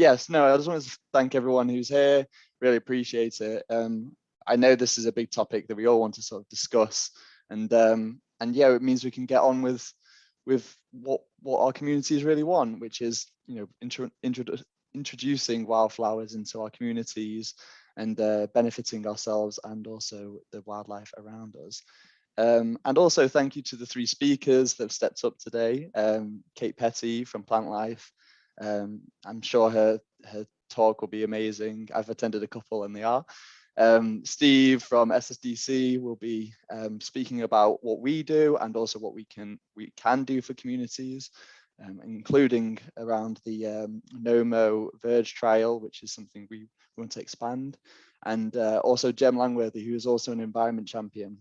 yes, no, I just want to thank everyone who's here. Really appreciate it. I know this is a big topic that we all want to sort of discuss, and yeah, it means we can get on with what our communities really want, which is, you know, introducing wildflowers into our communities and benefiting ourselves and also the wildlife around us. And also thank you to the three speakers that have stepped up today. Kate Petty from Plant Life. I'm sure her talk will be amazing. I've attended a couple and they are. Steve from SSDC will be speaking about what we do and also what we can do for communities, including around the NOMO Verge trial, which is something we want to expand. And also Jem Langworthy, who is also an environment champion.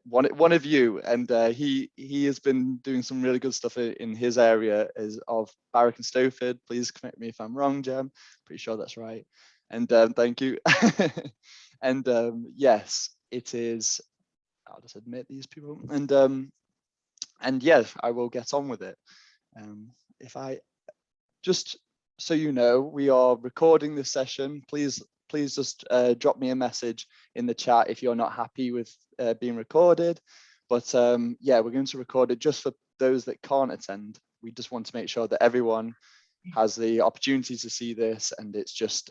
One of you, and he has been doing some really good stuff in his area is of Barrack and Stowford. Please correct me if I'm wrong, Jem. Pretty sure that's right. And thank you. And yes, it is. I'll just admit these people. And yes, I will get on with it. If I just so you know, we are recording this session. Please just drop me a message in the chat if you're not happy with being recorded. But yeah, we're going to record it just for those that can't attend. We just want to make sure that everyone has the opportunity to see this, and it's just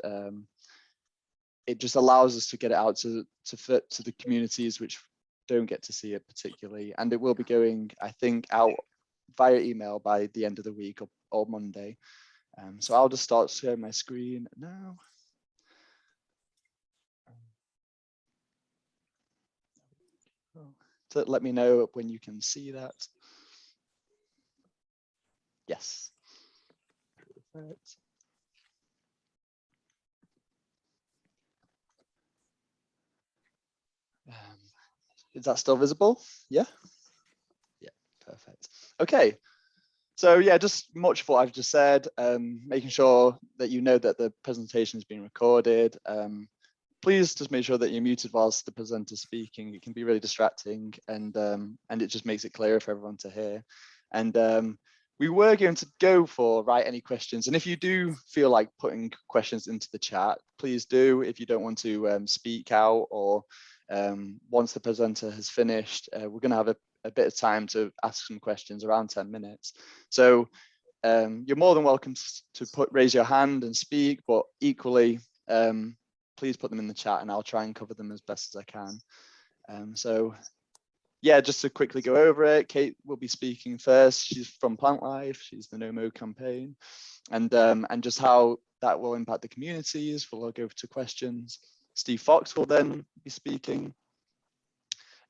it just allows us to get it out to the communities which don't get to see it particularly. And it will be going, I think, out via email by the end of the week or Monday. So I'll just start sharing my screen now. So let me know when you can see that. Yes. Perfect. Is that still visible? Yeah. Yeah, perfect. Okay. So yeah, just much of what I've just said, making sure that you know that the presentation is being recorded. Please just make sure that you're muted whilst the presenter's speaking. It can be really distracting, and it just makes it clearer for everyone to hear. And we were going to go for write any questions. And if you do feel like putting questions into the chat, please do. If you don't want to speak out, or once the presenter has finished, we're going to have a bit of time to ask some questions, around 10 minutes. So you're more than welcome to raise your hand and speak, but equally, please put them in the chat and I'll try and cover them as best as I can. So yeah, just to quickly go over it, Kate will be speaking first. She's from Plant Life, she's the NOMO campaign, and just how that will impact the communities. We'll go to questions. Steve Fox will then be speaking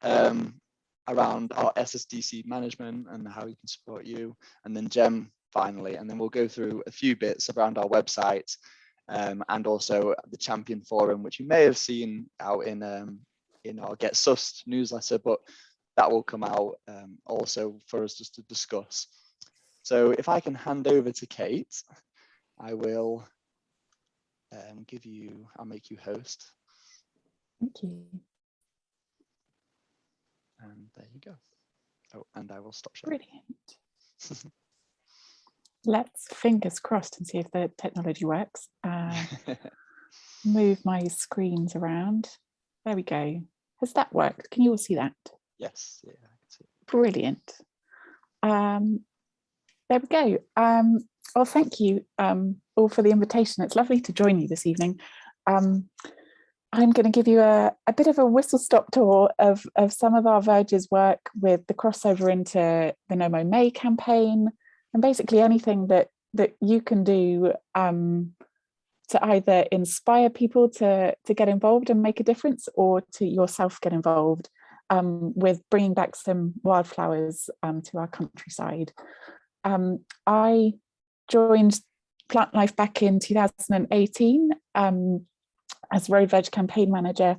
around our SSDC management and how we can support you, and then Jem finally, and then we'll go through a few bits around our website, and also the Champion Forum, which you may have seen out in our Get Sussed newsletter, but that will come out also for us just to discuss. So if I can hand over to Kate, I will I'll make you host. Thank you. And there you go. Oh, and I will stop sharing. Brilliant. Let's fingers crossed and see if the technology works. Move my screens around. There we go. Has that worked? Can you all see that? Yes. Yeah, I can see it. Brilliant. There we go. Well, thank you all for the invitation. It's lovely to join you this evening. I'm going to give you a bit of a whistle-stop tour of some of our Verge's work with the crossover into the NOMO May campaign, and basically anything that you can do to either inspire people to get involved and make a difference, or to yourself get involved with bringing back some wildflowers to our countryside. I joined Plant Life back in 2018 as Road Veg campaign manager.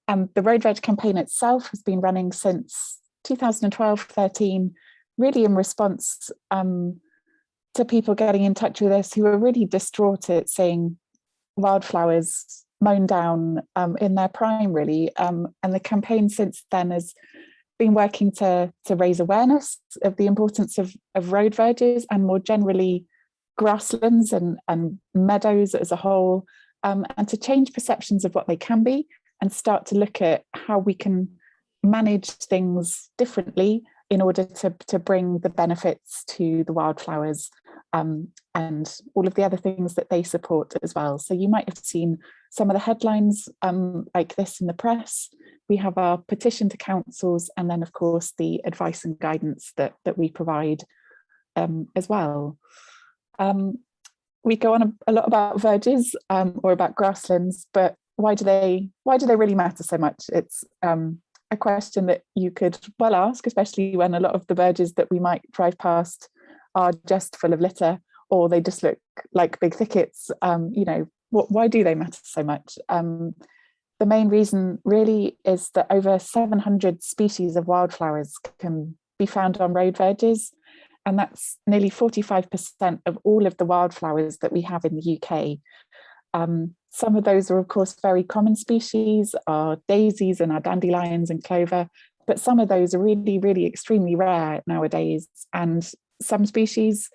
The Road Veg campaign itself has been running since 2012-13, really in response to people getting in touch with us who are really distraught at seeing wildflowers mown down in their prime, really. And the campaign since then has been working to raise awareness of the importance of road verges, and more generally grasslands and meadows as a whole, and to change perceptions of what they can be and start to look at how we can manage things differently in order to bring the benefits to the wildflowers, and all of the other things that they support as well. So you might have seen some of the headlines like this in the press. We have our petition to councils, and then of course the advice and guidance that we provide as well. We go on a lot about verges or about grasslands, but why do they really matter so much? It's a question that you could well ask, especially when a lot of the verges that we might drive past are just full of litter, or they just look like big thickets. Why do they matter so much? The main reason really is that over 700 species of wildflowers can be found on road verges, and that's nearly 45% of all of the wildflowers that we have in the UK. Some of those are, of course, very common species, our daisies and our dandelions and clover, but some of those are really, really extremely rare nowadays. And some species,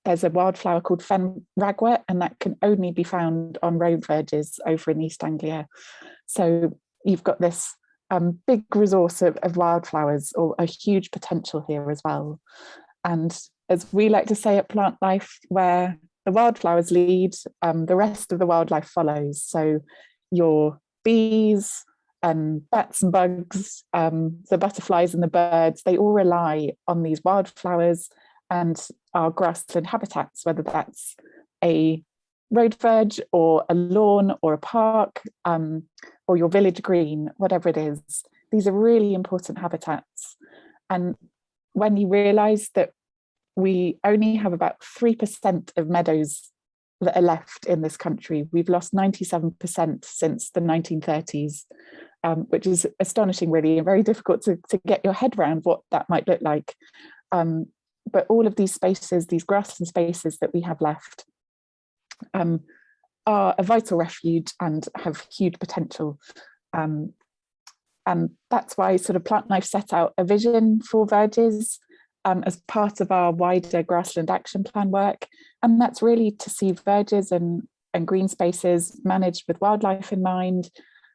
there's a wildflower called fen ragwort, and that can only be found on road verges over in East Anglia. So you've got this big resource of wildflowers, or a huge potential here as well. And as we like to say at Plant Life, where the wildflowers lead, the rest of the wildlife follows. So your bees and bats and bugs, the butterflies and the birds, they all rely on these wildflowers and our grassland habitats, whether that's a road verge or a lawn or a park, or your village green, whatever it is. These are really important habitats. And when you realise that we only have about 3% of meadows that are left in this country, we've lost 97% since the 1930s, which is astonishing, really, and very difficult to get your head around what that might look like. But all of these spaces, these grassland spaces that we have left, are a vital refuge and have huge potential. And that's why sort of Plant Life set out a vision for verges as part of our wider grassland action plan work. And that's really to see verges and green spaces managed with wildlife in mind,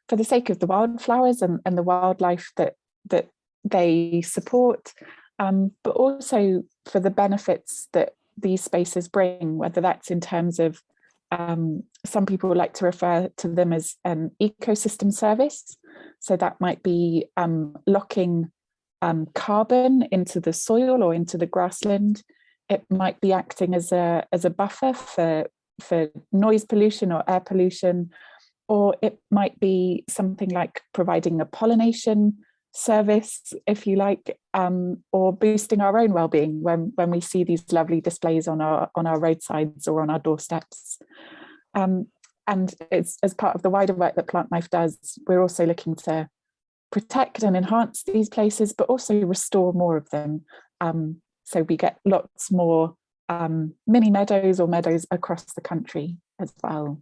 for the sake of the wildflowers and the wildlife that they support, but also for the benefits that these spaces bring, whether that's in terms of, some people like to refer to them as an ecosystem service. So that might be locking carbon into the soil or into the grassland. It might be acting as a buffer for noise pollution or air pollution, or it might be something like providing a pollination service, if you like, or boosting our own well-being when we see these lovely displays on our roadsides or on our doorsteps. And it's as part of the wider work that Plant Life does, we're also looking to protect and enhance these places, but also restore more of them. So we get lots more mini meadows or meadows across the country as well.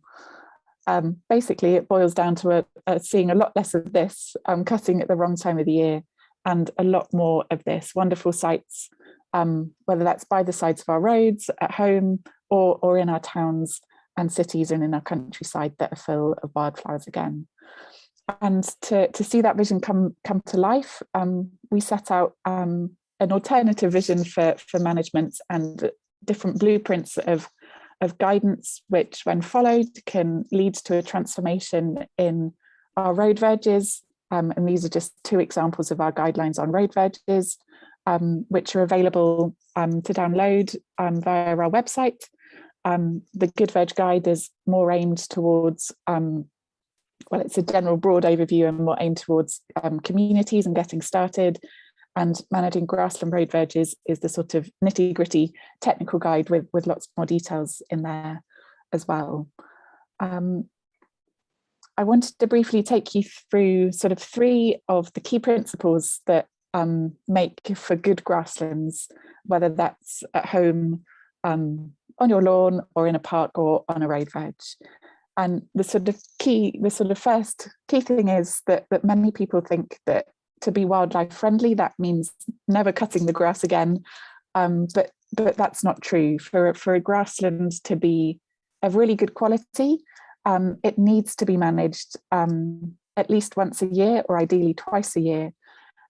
Basically, it boils down to seeing a lot less of this cutting at the wrong time of the year, and a lot more of this wonderful sites, whether that's by the sides of our roads, at home, or in our towns and cities and in our countryside that are full of wildflowers again. And to see that vision come to life, we set out an alternative vision for management and different blueprints of guidance, which when followed can lead to a transformation in our road verges. And these are just two examples of our guidelines on road verges, which are available to download via our website. The Good Veg Guide is more aimed towards, well, it's a general broad overview and more aimed towards communities and getting started. And Managing Grassland Road Verges is the sort of nitty-gritty technical guide with lots more details in there as well. I wanted to briefly take you through sort of three of the key principles that make for good grasslands, whether that's at home, on your lawn, or in a park, or on a road veg. And the sort of first key thing is that many people think that to be wildlife friendly, that means never cutting the grass again. But but that's not true. For a grassland to be of really good quality, it needs to be managed at least once a year, or ideally twice a year.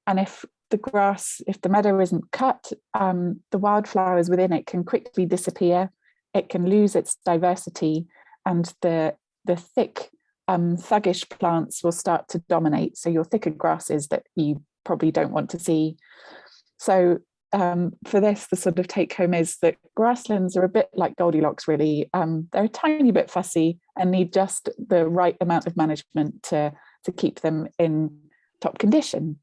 And if the meadow isn't cut, the wildflowers within it can quickly disappear. It can lose its diversity, and the thick thuggish plants will start to dominate. So your thicker grasses that you probably don't want to see. So for this, the sort of take home is that grasslands are a bit like Goldilocks, really. They're a tiny bit fussy and need just the right amount of management to keep them in top condition.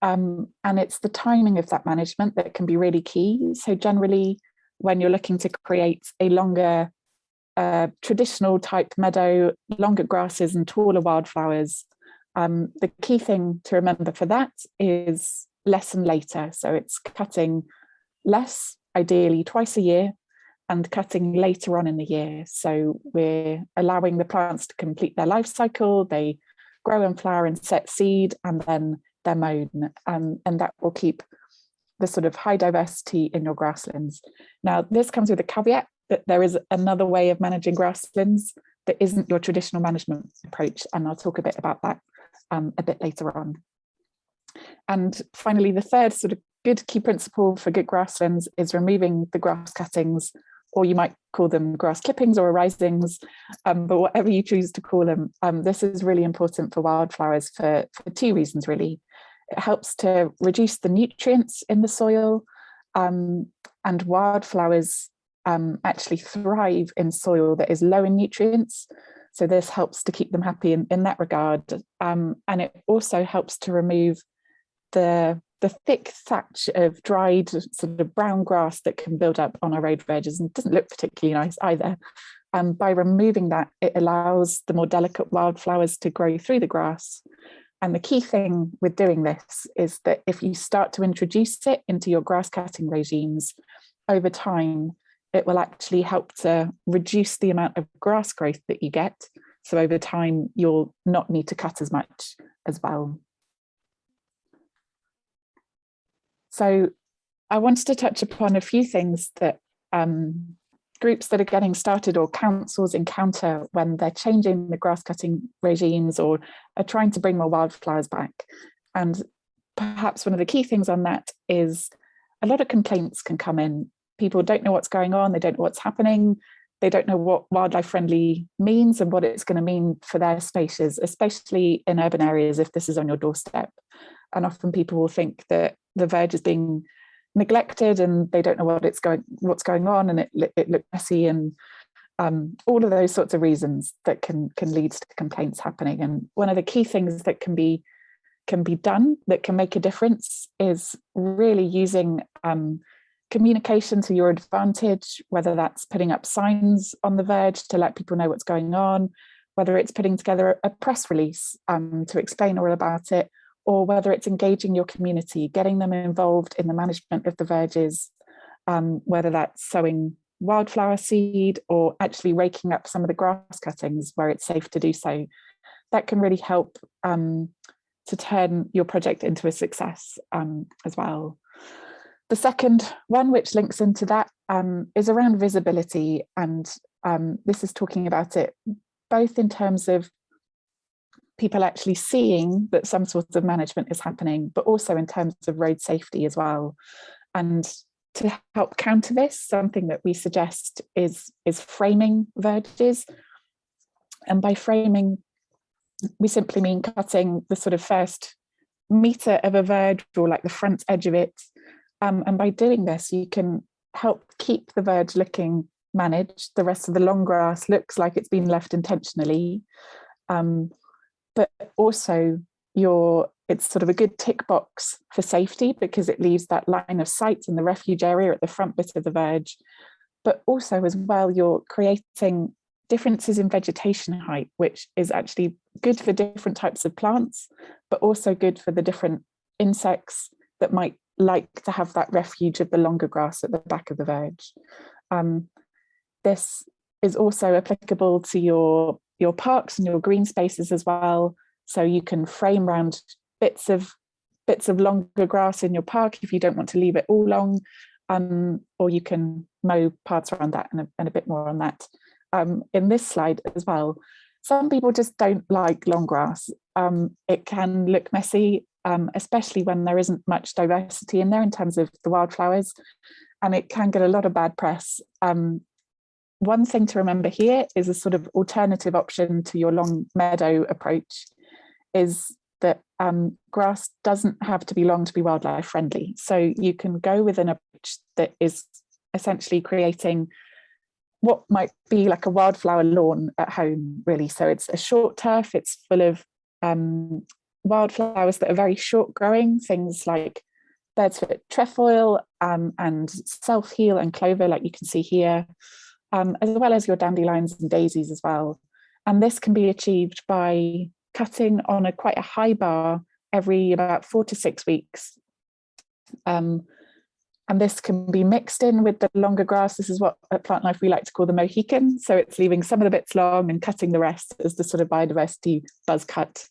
And it's the timing of that management that can be really key. So generally, when you're looking to create a longer traditional type meadow, longer grasses and taller wildflowers, the key thing to remember for that is less and later. So it's cutting less, ideally twice a year, and cutting later on in the year. So we're allowing the plants to complete their life cycle. They grow and flower and set seed, and then they're mown, and that will keep the sort of high diversity in your grasslands. Now, this comes with a caveat that there is another way of managing grasslands that isn't your traditional management approach, and I'll talk a bit about that a bit later on. And finally, the third sort of good key principle for good grasslands is removing the grass cuttings, or you might call them grass clippings or arisings, but whatever you choose to call them, this is really important for wildflowers for two reasons, really. It helps to reduce the nutrients in the soil, and wildflowers actually thrive in soil that is low in nutrients. So this helps to keep them happy in that regard. And it also helps to remove the thick thatch of dried sort of brown grass that can build up on our road verges and doesn't look particularly nice either. By removing that, it allows the more delicate wildflowers to grow through the grass. And the key thing with doing this is that if you start to introduce it into your grass cutting regimes, over time, it will actually help to reduce the amount of grass growth that you get. So over time, you'll not need to cut as much as well. So I wanted to touch upon a few things that groups that are getting started or councils encounter when they're changing the grass cutting regimes or are trying to bring more wildflowers back. And perhaps one of the key things on that is a lot of complaints can come in. People don't know what's going on, they don't know what's happening, they don't know what wildlife friendly means and what it's going to mean for their spaces, especially in urban areas if this is on your doorstep. And often people will think that the verge is being neglected and they don't know what's going on, and it looks messy, and all of those sorts of reasons that can lead to complaints happening. And one of the key things that can be done that can make a difference is really using communication to your advantage, whether that's putting up signs on the verge to let people know what's going on, whether it's putting together a press release to explain all about it, or whether it's engaging your community, getting them involved in the management of the verges, whether that's sowing wildflower seed or actually raking up some of the grass cuttings where it's safe to do so. That can really help to turn your project into a success as well. The second one, which links into that, is around visibility. And this is talking about it both in terms of people actually seeing that some sort of management is happening, but also in terms of road safety as well. And to help counter this, something that we suggest is framing verges. And by framing, we simply mean cutting the sort of first meter of a verge, or like the front edge of it. And by doing this, you can help keep the verge looking managed. The rest of the long grass looks like it's been left intentionally. But also it's sort of a good tick box for safety because it leaves that line of sight in the refuge area at the front bit of the verge. But also as well, you're creating differences in vegetation height, which is actually good for different types of plants, but also good for the different insects that might like to have that refuge of the longer grass at the back of the verge. This is also applicable to your parks and your green spaces as well. So you can frame round bits of longer grass in your park if you don't want to leave it all long. or you can mow parts around that and a bit more on that in this slide as well. Some people just don't like long grass. It can look messy, especially when there isn't much diversity in there in terms of the wildflowers, and it can get a lot of bad press. One thing to remember here is a sort of alternative option to your long meadow approach is that grass doesn't have to be long to be wildlife friendly. So you can go with an approach that is essentially creating what might be like a wildflower lawn at home, really. So it's a short turf, it's full of wildflowers that are very short growing, things like bird's foot trefoil and self-heal and clover, like you can see here, as well as your dandelions and daisies as well. And this can be achieved by cutting on quite a high bar every about 4 to 6 weeks. And this can be mixed in with the longer grass. This is what at Plant Life we like to call the Mohican. So it's leaving some of the bits long and cutting the rest as the sort of biodiversity buzz cut.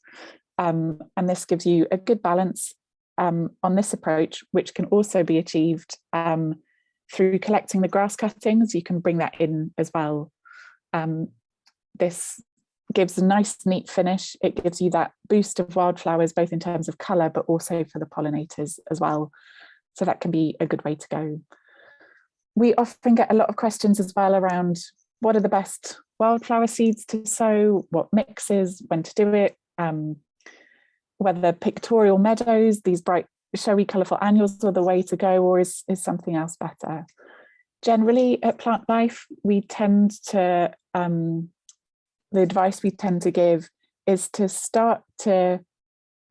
And this gives you a good balance on this approach, which can also be achieved through collecting the grass cuttings. You can bring that in as well. This gives a nice, neat finish. It gives you that boost of wildflowers, both in terms of colour, but also for the pollinators as well. So that can be a good way to go. We often get a lot of questions as well around what are the best wildflower seeds to sow, what mixes, when to do it, whether pictorial meadows, these bright, showy, colourful annuals are the way to go, or is something else better? Generally at Plant Life, we tend to, the advice we tend to give is to start to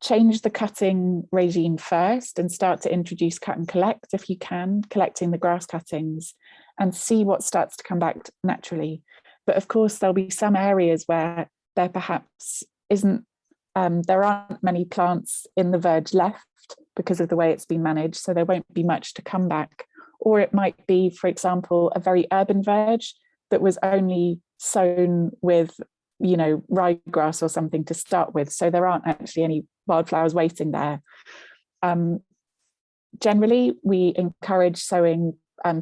change the cutting regime first and start to introduce cut and collect if you can, collecting the grass cuttings, and see what starts to come back naturally. But of course, there'll be some areas where there perhaps isn't, there aren't many plants in the verge left because of the way it's been managed, so there won't be much to come back. Or it might be, for example, a very urban verge that was only sown with, you know, ryegrass or something to start with, so there aren't actually any wildflowers waiting there. Generally, we encourage sowing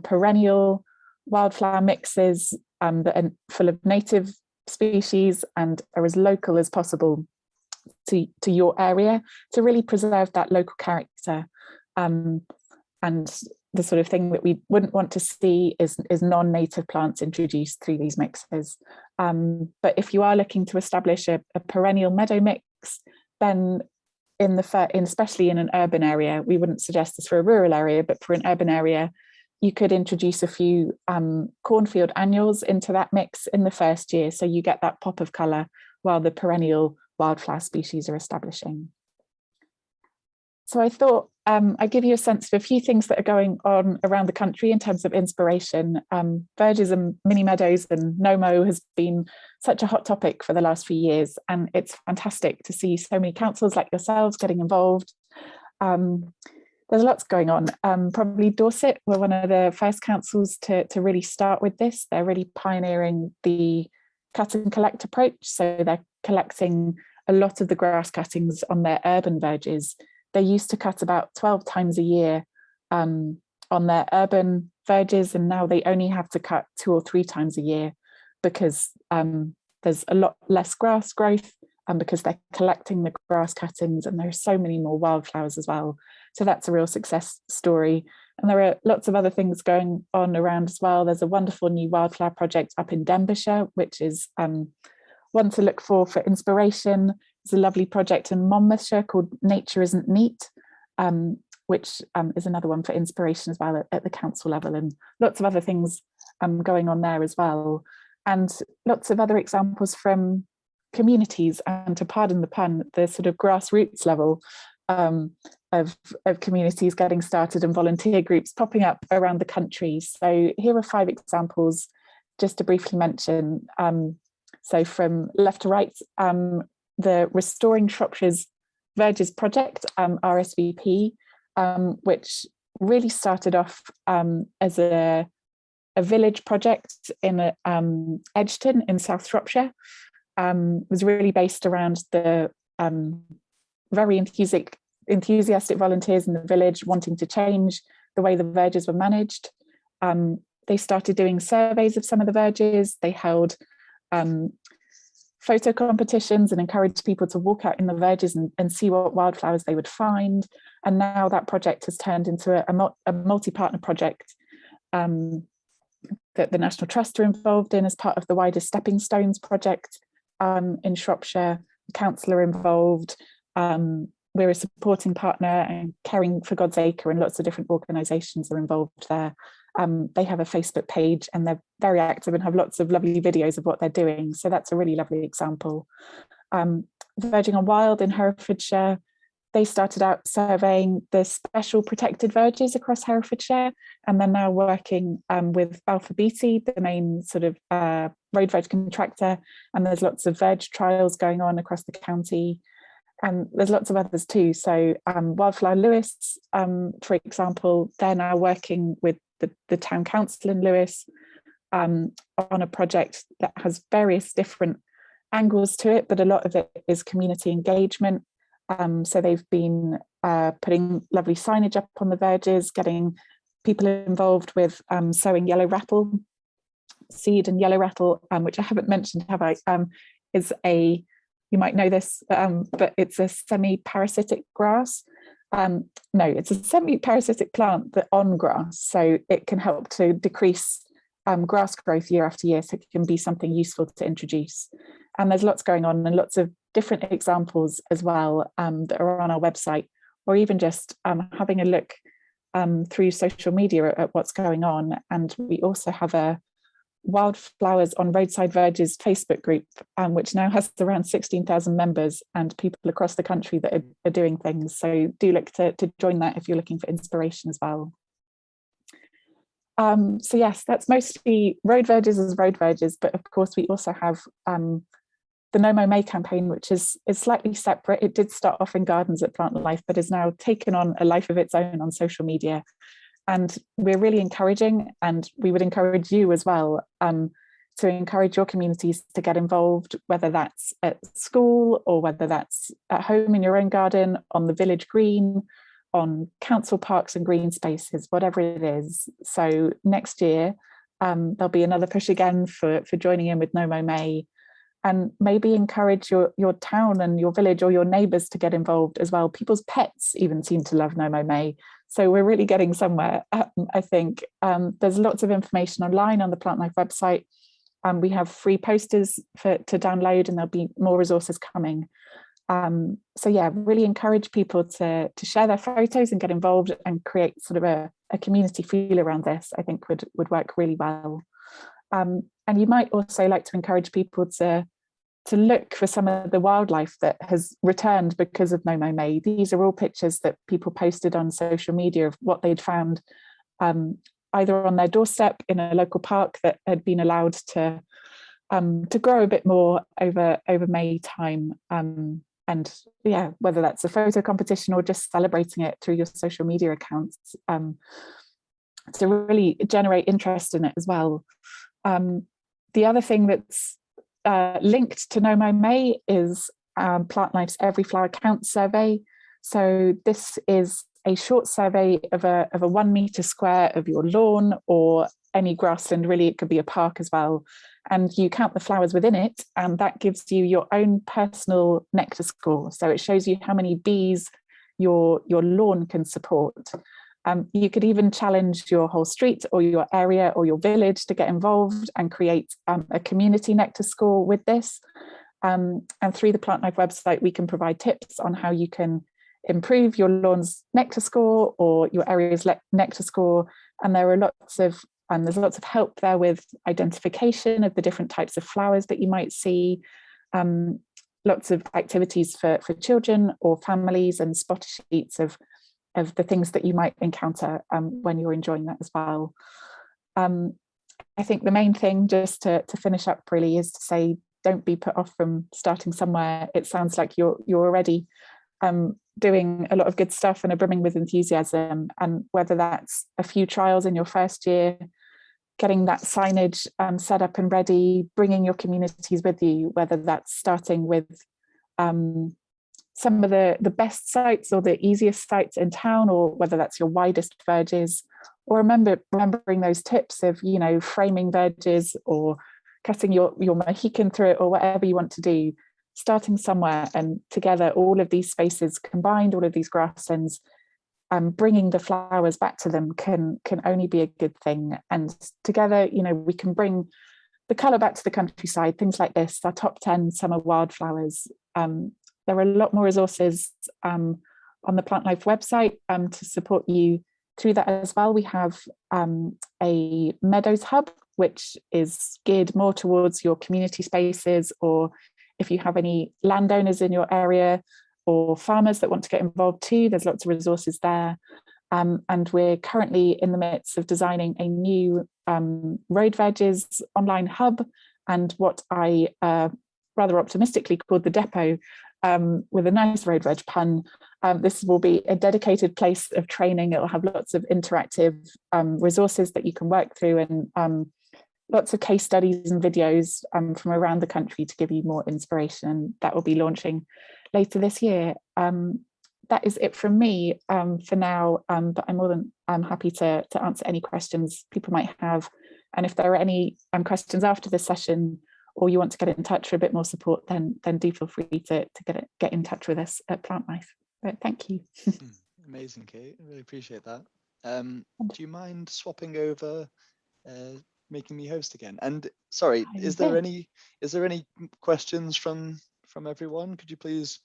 perennial wildflower mixes that are full of native species and are as local as possible to your area to really preserve that local character. And the sort of thing that we wouldn't want to see is non-native plants introduced through these mixes. But if you are looking to establish a perennial meadow mix, then especially in an urban area, we wouldn't suggest this for a rural area, but for an urban area, you could introduce a few cornfield annuals into that mix in the first year, so you get that pop of colour while the perennial wildflower species are establishing. So I thought I'd give you a sense of a few things that are going on around the country in terms of inspiration. Verges and mini meadows and no-mow has been such a hot topic for the last few years, and it's fantastic to see so many councils like yourselves getting involved. There's lots going on. Probably Dorset were one of the first councils to really start with this. They're really pioneering the cut and collect approach. So they're collecting a lot of the grass cuttings on their urban verges. They used to cut about 12 times a year on their urban verges, and now they only have to cut 2 or 3 times a year because there's a lot less grass growth and because they're collecting the grass cuttings, and there are so many more wildflowers as well. So that's a real success story. And there are lots of other things going on around as well. There's a wonderful new wildflower project up in Denbighshire, which is one to look for inspiration. There's a lovely project in Monmouthshire called Nature Isn't Neat, which is another one for inspiration as well at the council level, and lots of other things going on there as well. And lots of other examples from communities, and to pardon the pun, the sort of grassroots level of communities getting started and volunteer groups popping up around the country. So here are 5 examples just to briefly mention. So from left to right, the Restoring Shropshire's Verges project, RSVP, which really started off as a village project in Edgeton in South Shropshire. Was really based around the very enthusiastic volunteers in the village wanting to change the way the verges were managed. They started doing surveys of some of the verges. They held photo competitions and encouraged people to walk out in the verges and see what wildflowers they would find. And now that project has turned into a multi-partner project that the National Trust are involved in as part of the wider Stepping Stones project in Shropshire. The council are involved. We're a supporting partner, and Caring for God's Acre and lots of different organisations are involved there. They have a Facebook page and they're very active and have lots of lovely videos of what they're doing. So that's a really lovely example. Verging on Wild in Herefordshire, they started out surveying the special protected verges across Herefordshire, and they're now working with Balfour Beatty, the main sort of road verge contractor, and there's lots of verge trials going on across the county. And there's lots of others too. So Wildflower Lewes, for example, they're now working with the town council in Lewes on a project that has various different angles to it, but a lot of it is community engagement. So they've been putting lovely signage up on the verges, getting people involved with sowing yellow rattle seed, and yellow rattle, which I haven't mentioned, have I, is a, you might know this, but it's a semi-parasitic grass. No, it's a semi-parasitic plant that on grass, so it can help to decrease grass growth year after year, so it can be something useful to introduce. And there's lots going on and lots of different examples as well that are on our website, or even just having a look through social media at what's going on. And we also have a Wildflowers on Roadside Verges Facebook group, which now has around 16,000 members and people across the country that are doing things. So do look to join that if you're looking for inspiration as well. So yes, that's mostly road verges as road verges, but of course we also have the No Mow May campaign, which is slightly separate. It did start off in gardens at Plant Life, but has now taken on a life of its own on social media. And we're really encouraging, and we would encourage you as well, to encourage your communities to get involved, whether that's at school or whether that's at home in your own garden, on the village green, on council parks and green spaces, whatever it is. So next year, there'll be another push again for joining in with No Mow May, and maybe encourage your town and your village or your neighbours to get involved as well. People's pets even seem to love No Mow May. So we're really getting somewhere, I think. There's lots of information online on the Plant Life website. We have free posters to download, and there'll be more resources coming. So yeah, really encourage people to share their photos and get involved and create sort of a community feel around this. I think would work really well. And you might also like to encourage people to look for some of the wildlife that has returned because of No Mow May. These are all pictures that people posted on social media of what they'd found either on their doorstep in a local park that had been allowed to grow a bit more over May time. And yeah, whether that's a photo competition or just celebrating it through your social media accounts, to really generate interest in it as well. The other thing that's linked to No Mow May is Plant Life's Every Flower Counts survey. So this is a short survey of a 1 metre square of your lawn or any grassland, really it could be a park as well. And you count the flowers within it, and that gives you your own personal nectar score. So it shows you how many bees your lawn can support. You could even challenge your whole street or your area or your village to get involved and create a community nectar score with this. And through the Plant Life website, we can provide tips on how you can improve your lawn's nectar score or your area's nectar score. And there are there's lots of help there with identification of the different types of flowers that you might see. Lots of activities for children or families, and spot sheets of the things that you might encounter when you're enjoying that as well. I think the main thing, just to finish up really, is to say, don't be put off from starting somewhere. It sounds like you're already doing a lot of good stuff and are brimming with enthusiasm. And whether that's a few trials in your first year, getting that signage set up and ready, bringing your communities with you, whether that's starting with some of the best sites or the easiest sites in town, or whether that's your widest verges, or remembering those tips of, you know, framing verges or cutting your Mohican through it, or whatever you want to do, starting somewhere, and together all of these spaces combined, all of these grasslands, bringing the flowers back to them can only be a good thing. And together, you know, we can bring the colour back to the countryside, things like this, our top 10 summer wildflowers. There are a lot more resources on the Plant Life website to support you through that as well. We have a Meadows Hub, which is geared more towards your community spaces, or if you have any landowners in your area or farmers that want to get involved too, there's lots of resources there. And we're currently in the midst of designing a new road verges online hub, and what I rather optimistically called the depot, with a nice road veg pun. This will be a dedicated place of training. It will have lots of interactive resources that you can work through, and lots of case studies and videos from around the country to give you more inspiration. That will be launching later this year. That is it from me for now, but I'm more than happy to answer any questions people might have. And if there are any questions after this session, or you want to get in touch for a bit more support, then do feel free to get in touch with us at Plant Life. But thank you. Amazing, Kate. I really appreciate that. Do you mind swapping over, making me host again? And sorry, is there any questions from everyone? Could you please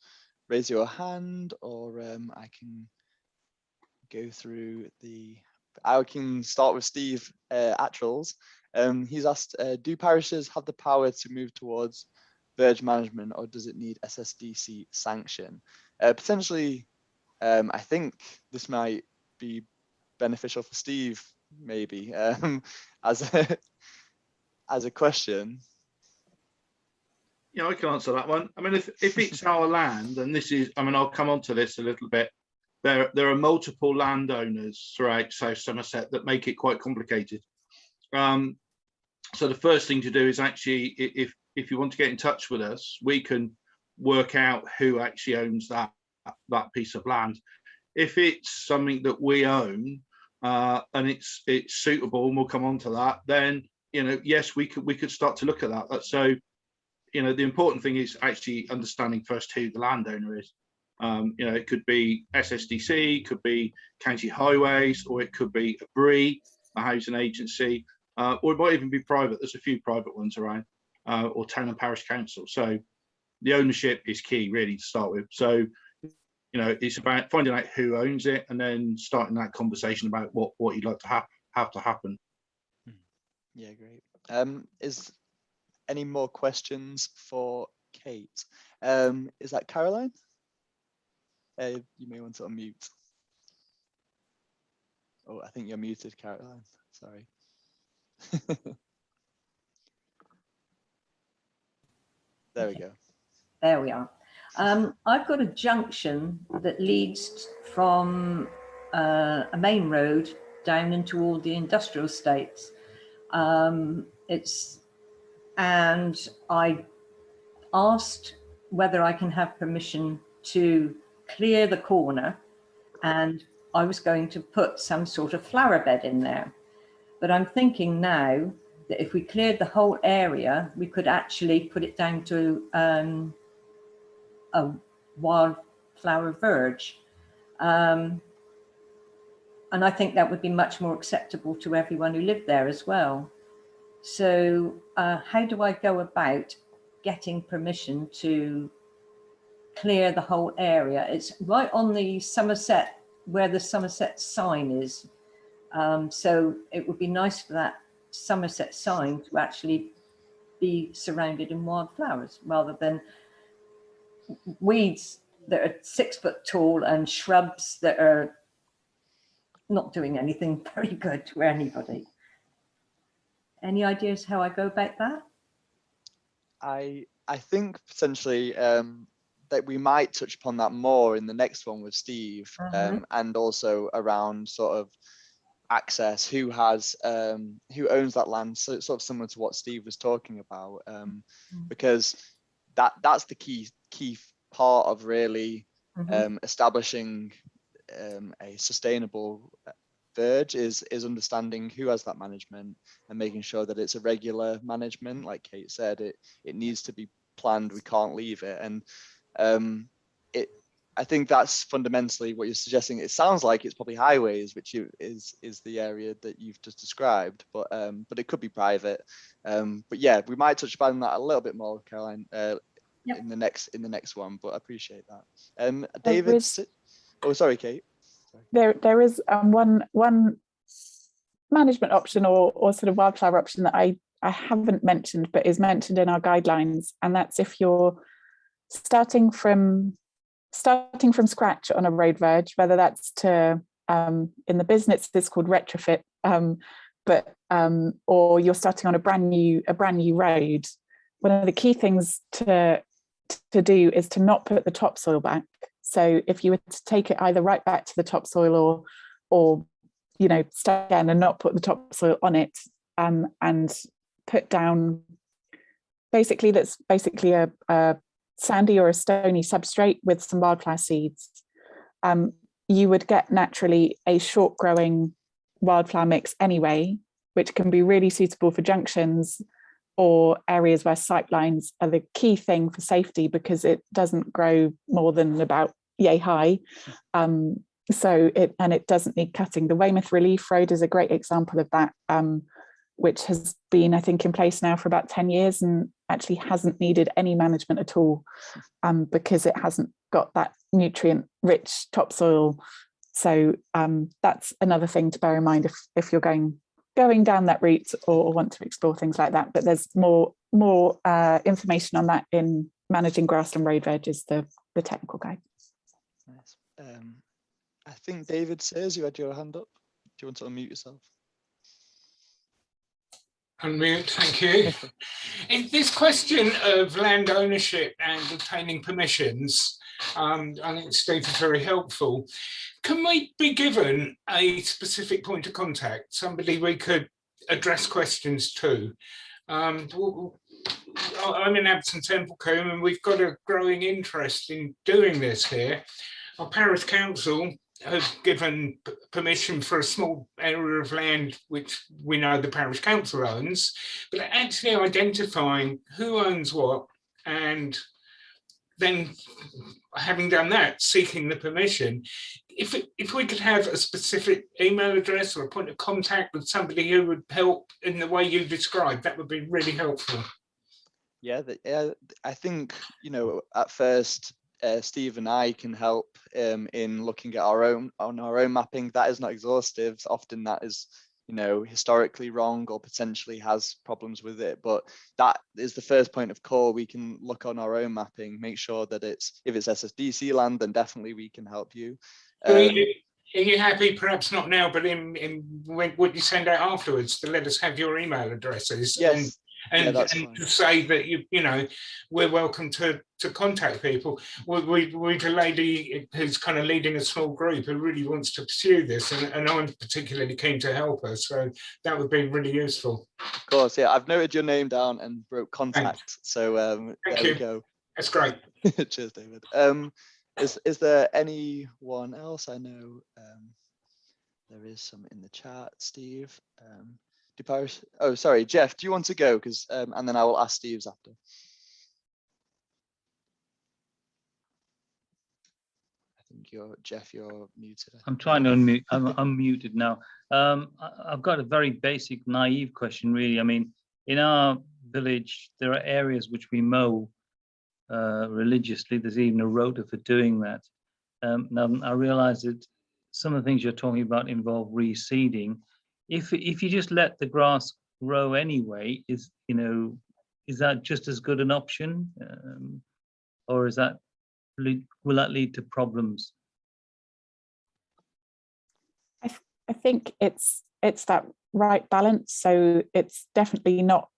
raise your hand, or I can go through I can start with Steve Attrells. He's asked, do parishes have the power to move towards verge management, or does it need SSDC sanction? Potentially, I think this might be beneficial for Steve, maybe, as a question. Yeah, I can answer that one. I mean, if it's our land, and this is, I mean, I'll come on to this a little bit. There are multiple landowners throughout South Somerset that make it quite complicated. So the first thing to do is actually, if you want to get in touch with us, we can work out who actually owns that piece of land. If it's something that we own and it's suitable, and we'll come on to that, then, you know, yes, we could start to look at that. So, you know, the important thing is actually understanding first who the landowner is. You know, it could be SSDC, could be County Highways, or it could be a BRE, a housing agency, or it might even be private. There's a few private ones around, or town and parish council. So the ownership is key, really, to start with. So, you know, it's about finding out who owns it, and then starting that conversation about what you'd like to have to happen. Yeah, great. Is any more questions for Kate? Is that Caroline? You may want to unmute. Oh, I think you're muted, Caroline. Sorry. There we go. There we are. I've got a junction that leads from a main road down into all the industrial estates. And I asked whether I can have permission to clear the corner, and I was going to put some sort of flower bed in there. But I'm thinking now that if we cleared the whole area, we could actually put it down to a wildflower verge. And I think that would be much more acceptable to everyone who lived there as well. So how do I go about getting permission to clear the whole area? It's right on the Somerset, where the Somerset sign is. So it would be nice for that Somerset sign to actually be surrounded in wildflowers, rather than weeds that are 6 foot tall and shrubs that are not doing anything very good to anybody. Any ideas how I go about that? I think potentially that we might touch upon that more in the next one with Steve, and also around sort of access, who owns that land, so it's sort of similar to what Steve was talking about, because that's the key part of really Mhm. establishing a sustainable verge is understanding who has that management and making sure that it's a regular management. Like Kate said, it needs to be planned. We can't leave it. And I think that's fundamentally what you're suggesting. It sounds like it's probably highways, which is the area that you've just described, but it could be private. But yeah, we might touch upon that a little bit more, Caroline, Yep. in the next one. But I appreciate that. David. Oh, sorry, Kate. There is one management option or sort of wildflower option that I haven't mentioned, but is mentioned in our guidelines, and that's if you're starting from scratch on a road verge, whether that's to in the business it's called retrofit, or you're starting on a brand new road. One of the key things to do is to not put the topsoil back. So if you were to take it either right back to the topsoil or start again and not put the topsoil on it, and put down that's basically a sandy or a stony substrate with some wildflower seeds, you would get naturally a short growing wildflower mix anyway, which can be really suitable for junctions or areas where sightlines are the key thing for safety, because it doesn't grow more than about yay high. So it doesn't need cutting. The Weymouth Relief Road is a great example of that, which has been, I think, in place now for about 10 years and actually hasn't needed any management at all, because it hasn't got that nutrient-rich topsoil. So that's another thing to bear in mind if you're going down that route or want to explore things like that. But there's more information on that in Managing Grassland Road Veg, is the technical guide. Nice. I think David says you had your hand up. Do you want to unmute yourself? Unmute, thank you. In this question of land ownership and obtaining permissions, I think Steve is very helpful. Can we be given a specific point of contact, somebody we could address questions to? I'm in Abton Templecombe and we've got a growing interest in doing this here. Our parish council has given permission for a small area of land which we know the parish council owns, but actually identifying who owns what, and then having done that, seeking the permission. If we could have a specific email address or a point of contact with somebody who would help in the way you described, that would be really helpful. Yeah, I think, at first, Steve and I can help in looking at our own mapping. That is not exhaustive. Often that is, historically wrong or potentially has problems with it. But that is the first point of call. We can look on our own mapping, make sure that if it's SSDC land, then definitely we can help you. Are you happy, perhaps not now, but when would you send out afterwards to let us have your email addresses? Yes. And to say that we're welcome to contact people. We've a lady who's kind of leading a small group who really wants to pursue this, and I'm particularly keen to help her, so that would be really useful. Of course, yeah, I've noted your name down and wrote contact. Thanks. So there we go. That's great. Cheers, David. Is there anyone else? I know there is some in the chat. Steve. Oh, sorry, Jeff, do you want to go? Because and then I will ask Steve's after. I think Jeff, you're muted. I'm trying to unmute. I'm unmuted now. I've got a very basic, naive question, really. I mean, in our village, there are areas which we mow religiously. There's even a rota for doing that. Now, I realise that some of the things you're talking about involve reseeding. If you just let the grass grow anyway, is that just as good an option, or will that lead to problems? I think it's that right balance. So it's definitely not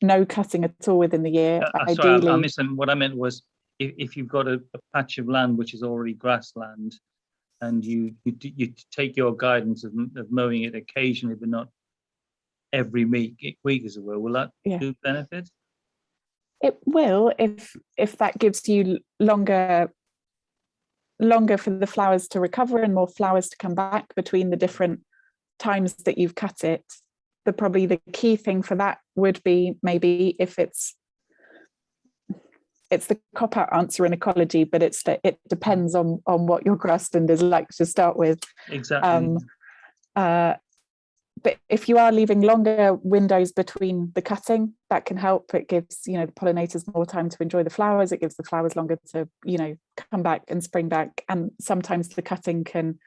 no cutting at all within the year. Sorry, I missed them. What I meant was if you've got a patch of land which is already grassland, and you take your guidance of mowing it occasionally, but not every week, as it were, will that do benefit? It will, if that gives you longer for the flowers to recover and more flowers to come back between the different times that you've cut it. Probably the key thing for that would be, maybe if it's the cop-out answer in ecology, but it depends on what your grassland is like to start with. Exactly. But if you are leaving longer windows between the cutting, that can help. It gives, the pollinators more time to enjoy the flowers. It gives the flowers longer to, come back and spring back. And sometimes the cutting can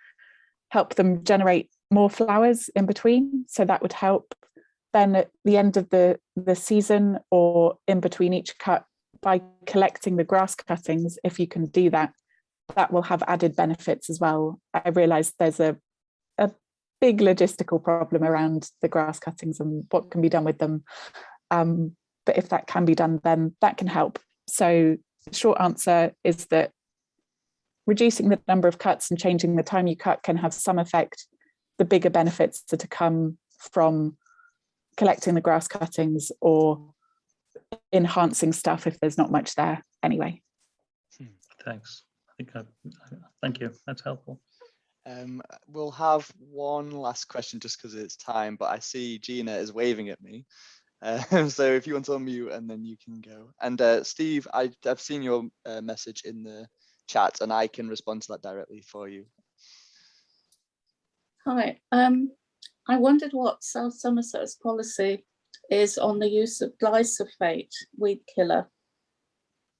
help them generate more flowers in between. So that would help. Then at the end of the season, or in between each cut, by collecting the grass cuttings, if you can do that, that will have added benefits as well. I realise there's a big logistical problem around the grass cuttings and what can be done with them. But if that can be done, then that can help. So the short answer is that reducing the number of cuts and changing the time you cut can have some effect. The bigger benefits are to come from collecting the grass cuttings or enhancing stuff if there's not much there anyway. Thanks. Thank you. That's helpful. We'll have one last question just because it's time, but I see Gina is waving at me. So if you want to unmute and then you can go. And Steve, I've seen your message in the chat and I can respond to that directly for you. Hi, I wondered what South Somerset's policy is on the use of glyphosate weed killer,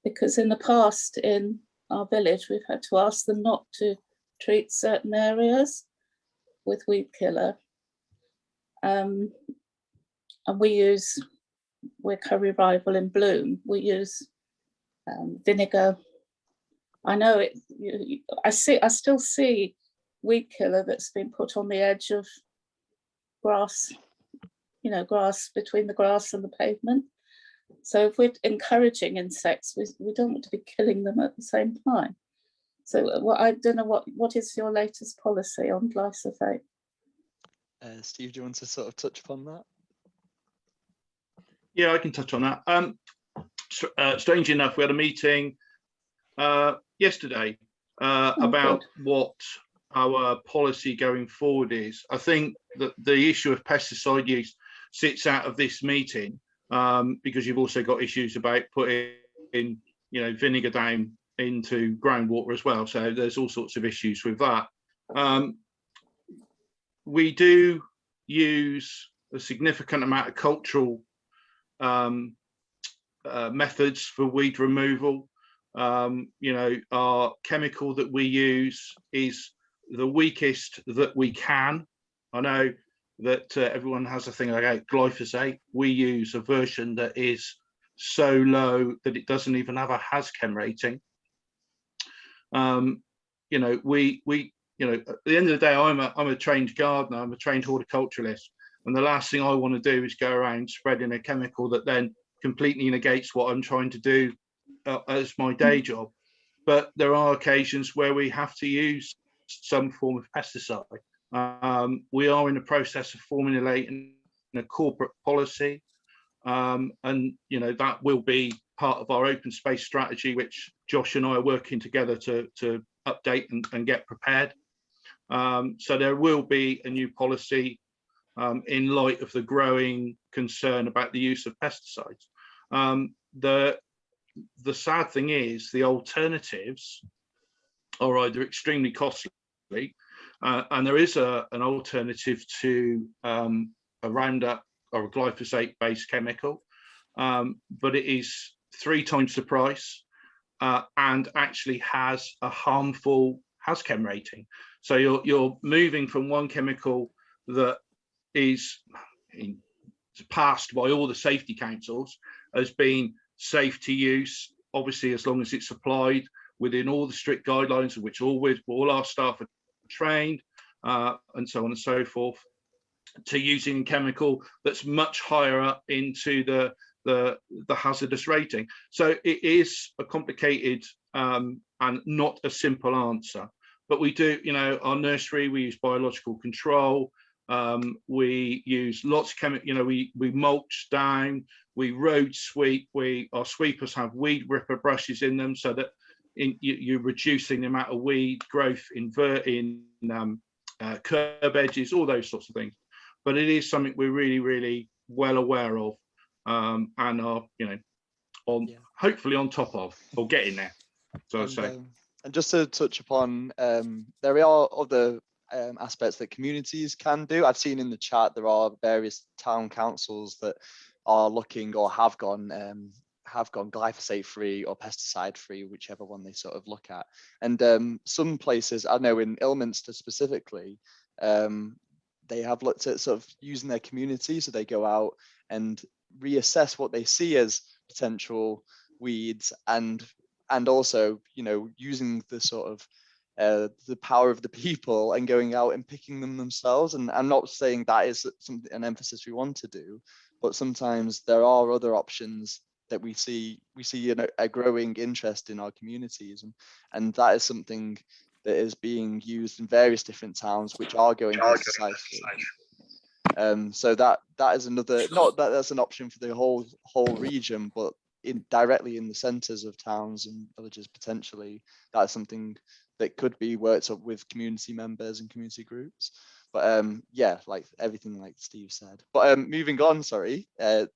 because in the past in our village we've had to ask them not to treat certain areas with weed killer, and we're Curry Rival in Bloom, we use vinegar. I know it. I still see weed killer that's been put on the edge of grass, grass between the grass and the pavement. So if we're encouraging insects, we don't want to be killing them at the same time. So I don't know what is your latest policy on glyphosate? Steve, do you want to sort of touch upon that? Yeah, I can touch on that. Strangely enough, we had a meeting yesterday about what our policy going forward is. I think that the issue of pesticide use sits out of this meeting because you've also got issues about putting vinegar down into groundwater as well. So there's all sorts of issues with that. We do use a significant amount of cultural methods for weed removal. Our chemical that we use is the weakest that we can. I know that everyone has a thing like glyphosate. We use a version that is so low that it doesn't even have a HAZChem rating. At the end of the day, I'm a trained gardener, I'm a trained horticulturalist, and the last thing I want to do is go around spreading a chemical that then completely negates what I'm trying to do as my day job. But there are occasions where we have to use some form of pesticide. We are in the process of formulating a corporate policy, and that will be part of our open space strategy, which Josh and I are working together to update and get prepared. So there will be a new policy in light of the growing concern about the use of pesticides. The sad thing is the alternatives are either extremely costly, and there is an alternative to a Roundup or a glyphosate-based chemical, but it is 3 times the price and actually has a harmful HAZChem rating. So you're moving from one chemical that is passed by all the safety councils as being safe to use, obviously as long as it's applied within all the strict guidelines of which all our staff are trained, and so on and so forth, to using a chemical that's much higher up into the hazardous rating. So it is a complicated and not a simple answer. But we do, our nursery, we use biological control. We use lots of chemical, you know, we mulch down, we road sweep, our sweepers have weed ripper brushes in them, so that you're reducing the amount of weed growth in curb edges, all those sorts of things. But it is something we're really well aware of, and are, you know, hopefully on top of, or getting there. So I'd say. And just to touch upon, there are other aspects that communities can do. I've seen in the chat there are various town councils that are looking or have gone glyphosate free or pesticide free, whichever one they sort of look at. And some places, I know in Ilminster specifically, they have looked at sort of using their community, so they go out and reassess what they see as potential weeds, and also, you know, using the sort of the power of the people and going out and picking them themselves. And I'm not saying that is an emphasis we want to do, but sometimes there are other options that we see a growing interest in our communities, and that is something that is being used in various different towns which are going pesticide free. So that is another, not that that's an option for the whole region, but directly in the centres of towns and villages, potentially that's something that could be worked up with community members and community groups. But yeah, like everything like Steve said. But moving on, sorry, to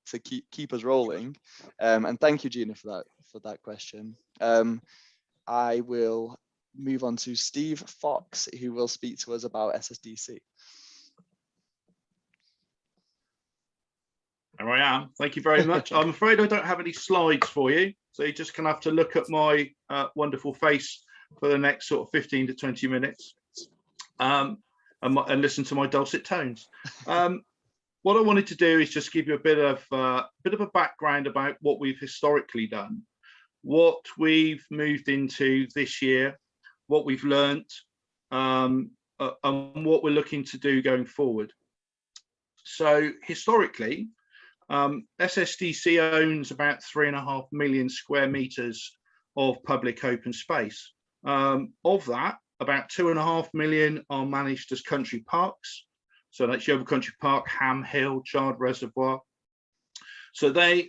keep us rolling, and thank you, Gina, for that question. I will move on to Steve Fox, who will speak to us about SSDC. There I am. Thank you very much. I'm afraid I don't have any slides for you, so you're just going to have to look at my wonderful face for the next sort of 15 to 20 minutes, and listen to my dulcet tones. What I wanted to do is just give you a bit of a background about what we've historically done, what we've moved into this year, what we've learnt, and what we're looking to do going forward. So historically, SSDC owns about 3.5 million square meters of public open space. Of that, about 2.5 million are managed as country parks. So that's Yeovil Country Park, Ham Hill, Chard Reservoir. So that's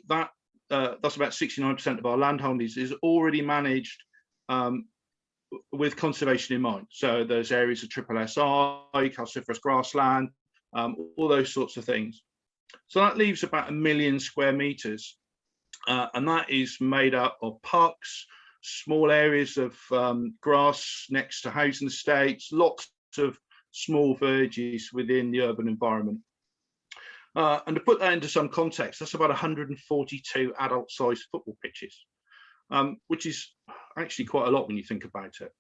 about 69% of our land holdings is already managed with conservation in mind. So there's areas of SSSI, calciferous grassland, all those sorts of things. So that leaves about 1 million square meters, and that is made up of parks, small areas of grass next to housing estates, lots of small villages within the urban environment. And to put that into some context, that's about 142 adult-sized football pitches, which is actually quite a lot when you think about it.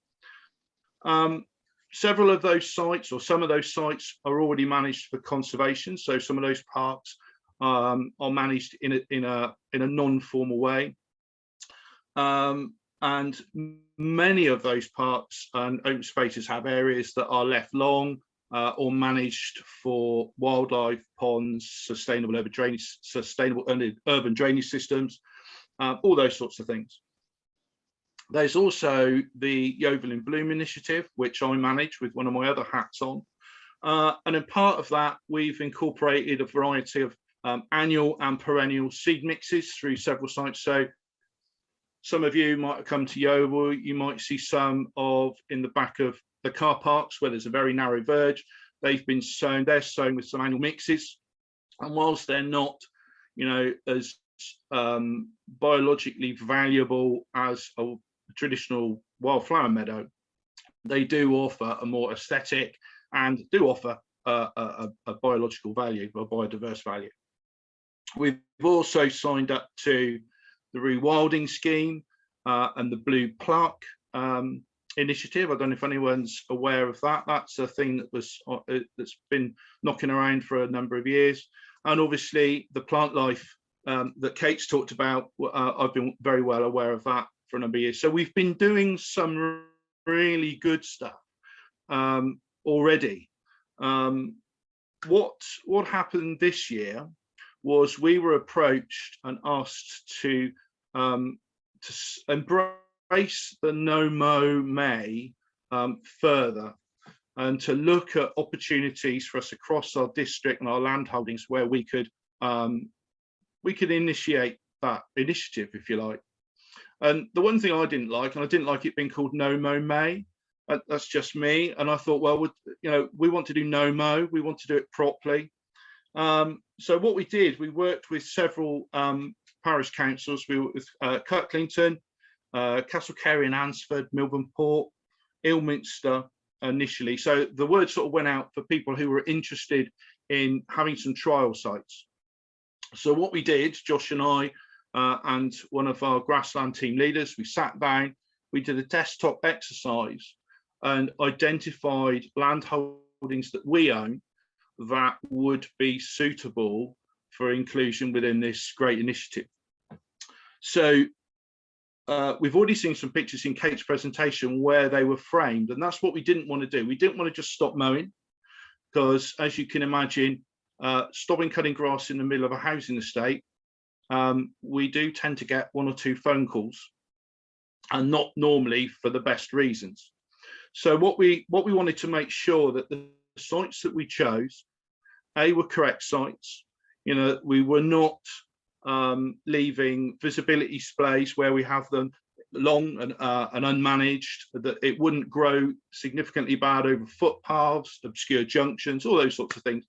Several of those sites, or some of those sites, are already managed for conservation. So some of those parks are managed in a non-formal way, and many of those parks and open spaces have areas that are left long or managed for wildlife, ponds, sustainable urban drainage systems, all those sorts of things. There's also the Yeovil in Bloom initiative, which I manage with one of my other hats on. And in part of that, we've incorporated a variety of annual and perennial seed mixes through several sites. So some of you might have come to Yeovil, you might see some in the back of the car parks where there's a very narrow verge. They've been sown, they're sown with some annual mixes. And whilst they're not, you know, as biologically valuable as a traditional wildflower meadow, they do offer a more aesthetic and do offer a biological value, a biodiverse value. We've also signed up to the rewilding scheme and the Blue Plaque initiative. I don't know if anyone's aware of that. That's a thing that's been knocking around for a number of years. And obviously the plant life that Kate's talked about, I've been very well aware of that for a number of years. So we've been doing some really good stuff already. What happened this year was we were approached and asked to embrace the No Mow May further. and to look at opportunities for us across our district and our land holdings where we could initiate that initiative, if you like. And the one thing I didn't like, and I didn't like it being called No Mow May. That's just me. And I thought, well, we want to do no mow. We want to do it properly. So what we did, we worked with several parish councils. We worked with Kirklington, Castle Carey and Ansford, Milburn Port, Ilminster initially. So the word sort of went out for people who were interested in having some trial sites. So what we did, Josh and I, and one of our grassland team leaders, we sat down, we did a desktop exercise and identified land holdings that we own that would be suitable for inclusion within this great initiative. So we've already seen some pictures in Kate's presentation where they were framed, and that's what we didn't want to do. We didn't want to just stop mowing, because as you can imagine, stopping cutting grass in the middle of a housing estate, we do tend to get 1 or 2 phone calls, and not normally for the best reasons. So what we wanted to make sure that the sites that we chose, were correct sites. We were not leaving visibility splays where we have them long and unmanaged, that it wouldn't grow significantly bad over footpaths, obscure junctions, all those sorts of things,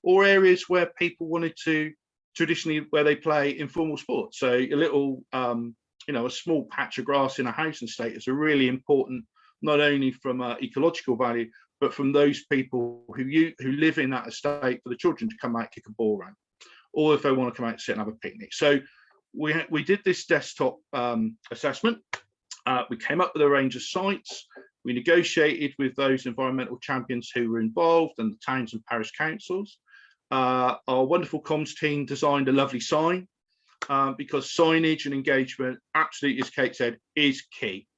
or areas where people wanted to traditionally where they play informal sports. So a little, a small patch of grass in a housing estate is a really important, not only from ecological value, but from those people who live in that estate, for the children to come out, kick a ball around, or if they want to come out and sit and have a picnic. So we did this desktop assessment. We came up with a range of sites. We negotiated with those environmental champions who were involved and the towns and parish councils. Our wonderful comms team designed a lovely sign, because signage and engagement, absolutely, as Kate said, is key.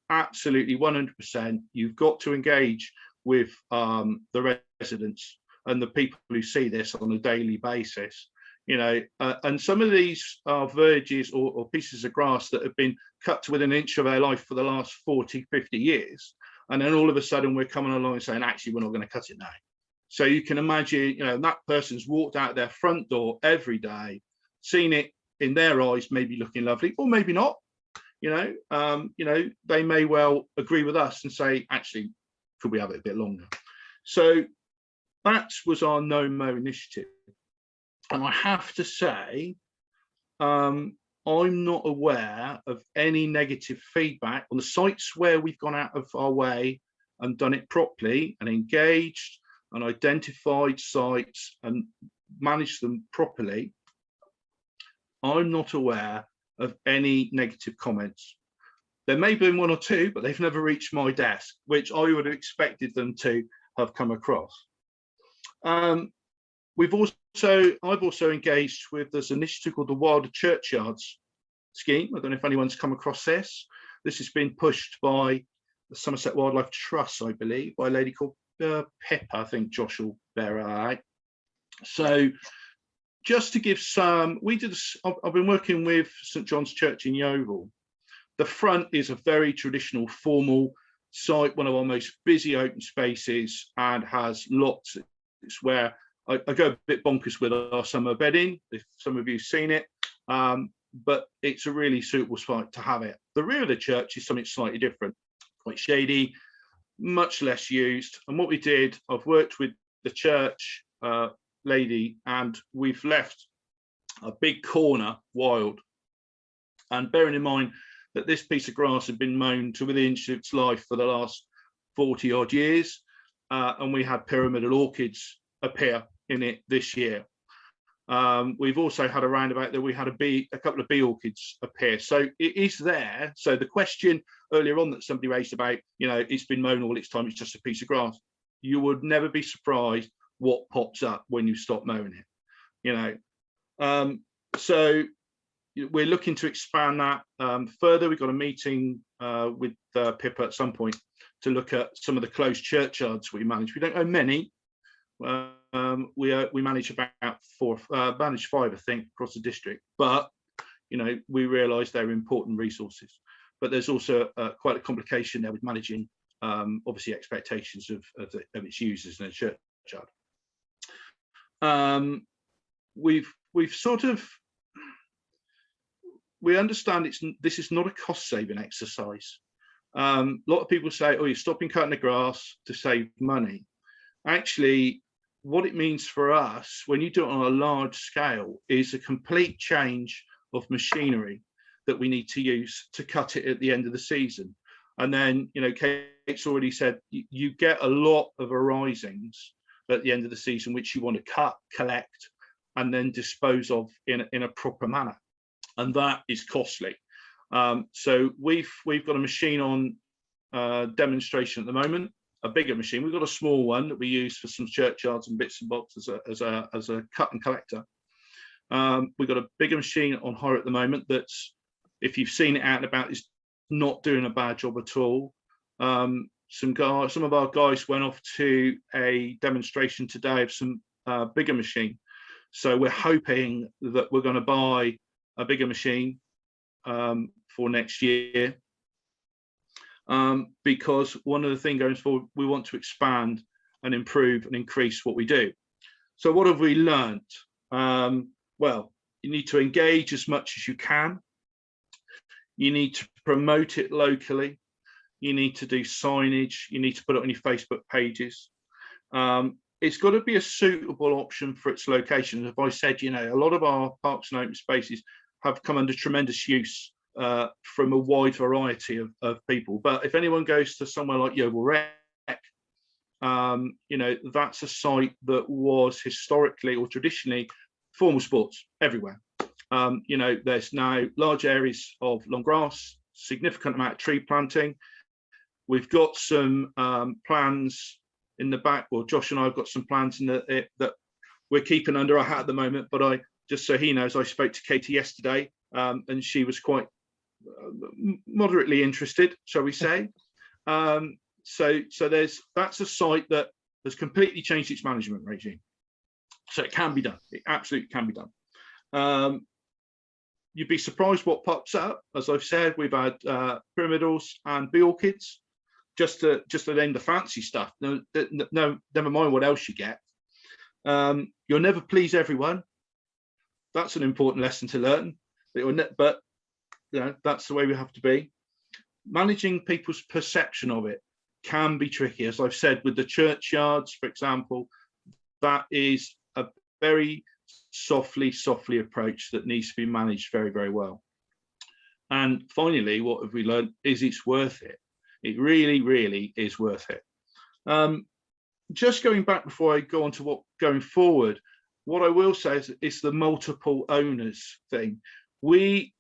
Absolutely, 100%. You've got to engage with the residents and the people who see this on a daily basis. And some of these are verges or pieces of grass that have been cut to within an inch of their life for the last 40, 50 years. And then all of a sudden we're coming along and saying, actually, we're not going to cut it now. So you can imagine, that person's walked out their front door every day, seen it in their eyes, maybe looking lovely, or maybe not. They may well agree with us and say, actually, could we have it a bit longer? So that was our No Mow initiative. And I have to say, I'm not aware of any negative feedback on the sites where we've gone out of our way and done it properly and engaged and identified sites and managed them properly. I'm not aware of any negative comments. There may have been 1 or 2, but they've never reached my desk, which I would have expected them to have come across. I've also engaged with this initiative called the Wilder Churchyards scheme. I don't know if anyone's come across this. This has been pushed by the Somerset Wildlife Trust, I believe, by a lady called Pippa. I think Josh will bear her out. So just to give some, I've been working with St John's Church in Yeovil. The front is a very traditional, formal site, one of our most busy open spaces, and has lots. It's where I go a bit bonkers with our summer bedding, if some of you've seen it, but it's a really suitable spot to have it. The rear of the church is something slightly different, quite shady, much less used. And what we did, I've worked with the church lady, and we've left a big corner wild. And bearing in mind that this piece of grass had been mown to within an inch of its life for the last 40 odd years, and we had pyramidal orchids appear in it this year. We've also had a roundabout that we had a couple of bee orchids appear. So it is there. So the question earlier on that somebody raised about, it's been mown all its time, it's just a piece of grass. You would never be surprised what pops up when you stop mowing it, so we're looking to expand that further. We've got a meeting with Pippa at some point to look at some of the closed churchyards we manage. We don't own many. We manage about 5, I think, across the district. But we realise they're important resources. But there's also quite a complication there with managing obviously expectations of its users in a churchyard. We understand this is not a cost-saving exercise. A lot of people say, oh, you're stopping cutting the grass to save money. Actually, what it means for us, when you do it on a large scale, is a complete change of machinery that we need to use to cut it at the end of the season. And then, you know, Kate's already said, you get a lot of arisings at the end of the season, which you want to cut, collect, and then dispose of in a proper manner. And that is costly. So we've got a machine on demonstration at the moment, a bigger machine. We've got a small one that we use for some churchyards and bits and bobs as a cut and collector. We've got a bigger machine on hire at the moment that's, if you've seen it out and about, is not doing a bad job at all. Some of our guys went off to a demonstration today of some bigger machine. So we're hoping that we're going to buy a bigger machine for next year, because one of the things going forward, we want to expand and improve and increase what we do. So what have we learned? Well, you need to engage as much as you can. You need to promote it locally. You need to do signage. You need to put it on your Facebook pages. It's got to be a suitable option for its location. As I said, you know, a lot of our parks and open spaces have come under tremendous use from a wide variety of people. But if anyone goes to somewhere like Yeovil Rec, you know, that's a site that was historically or traditionally formal sports everywhere. You know, there's now large areas of long grass, significant amount of tree planting. We've got some plans in the back, well, Josh and I have got some plans in that we're keeping under our hat at the moment, but just so he knows, I spoke to Katie yesterday, and she was quite moderately interested, shall we say. So that's a site that has completely changed its management regime. So it can be done. It absolutely can be done. You'd be surprised what pops up. As I've said, we've had pyramidals and bee orchids, just to name the fancy stuff. No, never mind what else you get. You'll never please everyone. That's an important lesson to learn. But you know, that's the way we have to be. Managing people's perception of it can be tricky. As I've said, with the churchyards, for example, that is a very softly approach that needs to be managed very, very well. And finally, what have we learned is it's worth it. It really, really is worth it. Just going back before I go on to what going forward, what I will say is the multiple owners thing. We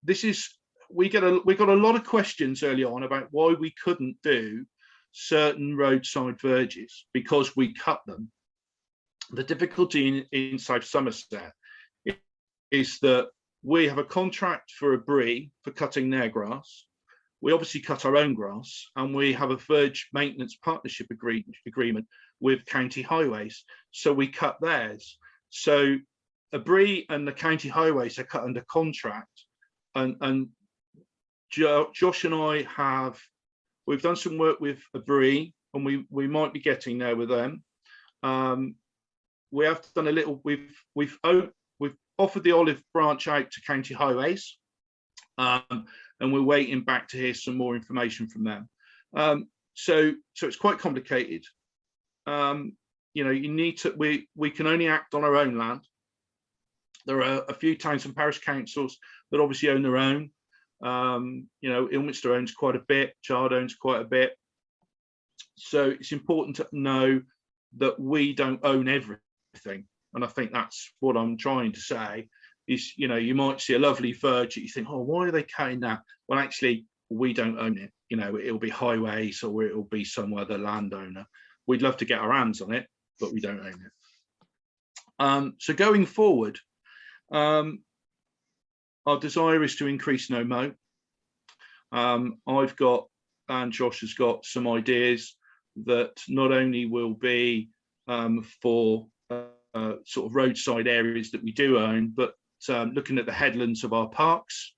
got a lot of questions early on about why we couldn't do certain roadside verges because we cut them. The difficulty in South Somerset is that we have a contract for a BRI for cutting their grass. We obviously cut our own grass, and we have a verge maintenance partnership agreement with County Highways, so we cut theirs. So a BRI and the County Highways are cut under contract, and Josh and I we've done some work with a BRI, and we might be getting there with them. We have done a little. We've offered the olive branch out to County Highways, and we're waiting back to hear some more information from them. So it's quite complicated. You know, you need to. We can only act on our own land. There are a few towns and parish councils that obviously own their own. You know, Ilminster owns quite a bit. Chard owns quite a bit. So it's important to know that we don't own everything. And I think that's what I'm trying to say is, you know, you might see a lovely verge that you think, oh, why are they cutting that? Well, actually, we don't own it. You know, it'll be Highways or it'll be some other landowner. We'd love to get our hands on it, but we don't own it. So going forward, our desire is to increase no-mow. I've got, and Josh has got some ideas that not only will be for sort of roadside areas that we do own, but looking at the headlands of our parks,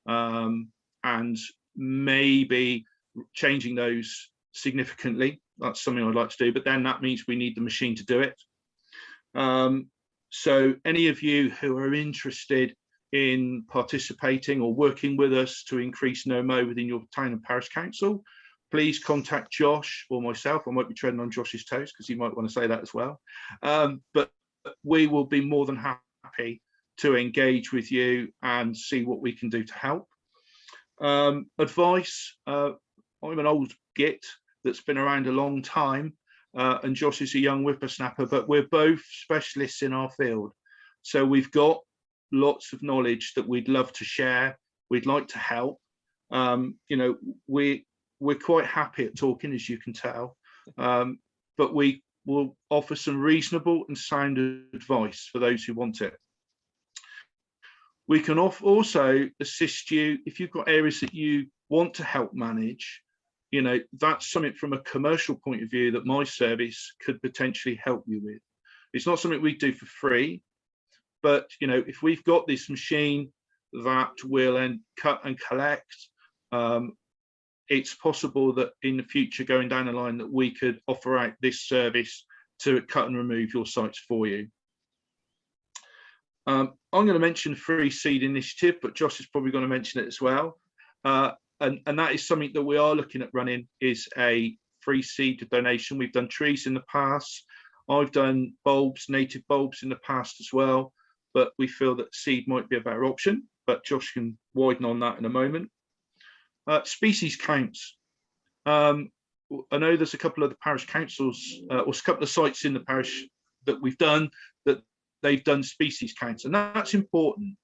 and maybe changing those significantly. That's something I'd like to do, but then that means we need the machine to do it. So any of you who are interested in participating or working with us to increase no-mow within your town and parish council, please contact Josh or myself. I might be treading on Josh's toes because he might want to say that as well. But we will be more than happy to engage with you and see what we can do to help. Advice, I'm an old git that's been around a long time, and Josh is a young whippersnapper, but we're both specialists in our field. So we've got lots of knowledge that we'd love to share. We'd like to help. You know, we're quite happy at talking, as you can tell, but we will offer some reasonable and sound advice for those who want it. We can also assist you if you've got areas that you want to help manage. You know, that's something from a commercial point of view that my service could potentially help you with. It's not something we do for free, but you know, if we've got this machine that will then cut and collect, it's possible that in the future, going down the line, that we could offer out this service to cut and remove your sites for you. I'm going to mention Free Seed Initiative, but Josh is probably going to mention it as well. And that is something that we are looking at running, is a free seed donation. We've done trees in the past. I've done bulbs, native bulbs in the past as well, but we feel that seed might be a better option, but Josh can widen on that in a moment. Species counts. I know there's a couple of the parish councils or a couple of sites in the parish that we've done that they've done species counts, and that's important.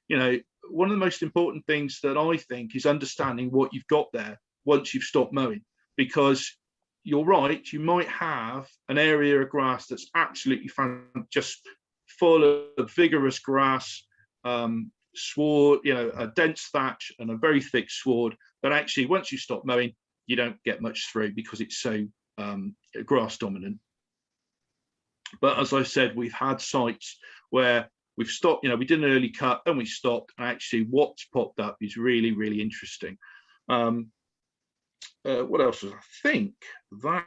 You know, one of the most important things that I think is understanding what you've got there once you've stopped mowing, because you're right, you might have an area of grass that's absolutely just full of vigorous grass, sward, you know, a dense thatch and a very thick sward, but actually once you stop mowing, you don't get much through because it's so grass dominant. But as I said, we've had sites where we've stopped, you know, we did an early cut and we stopped, and actually what's popped up is really, really interesting. What else was, I think that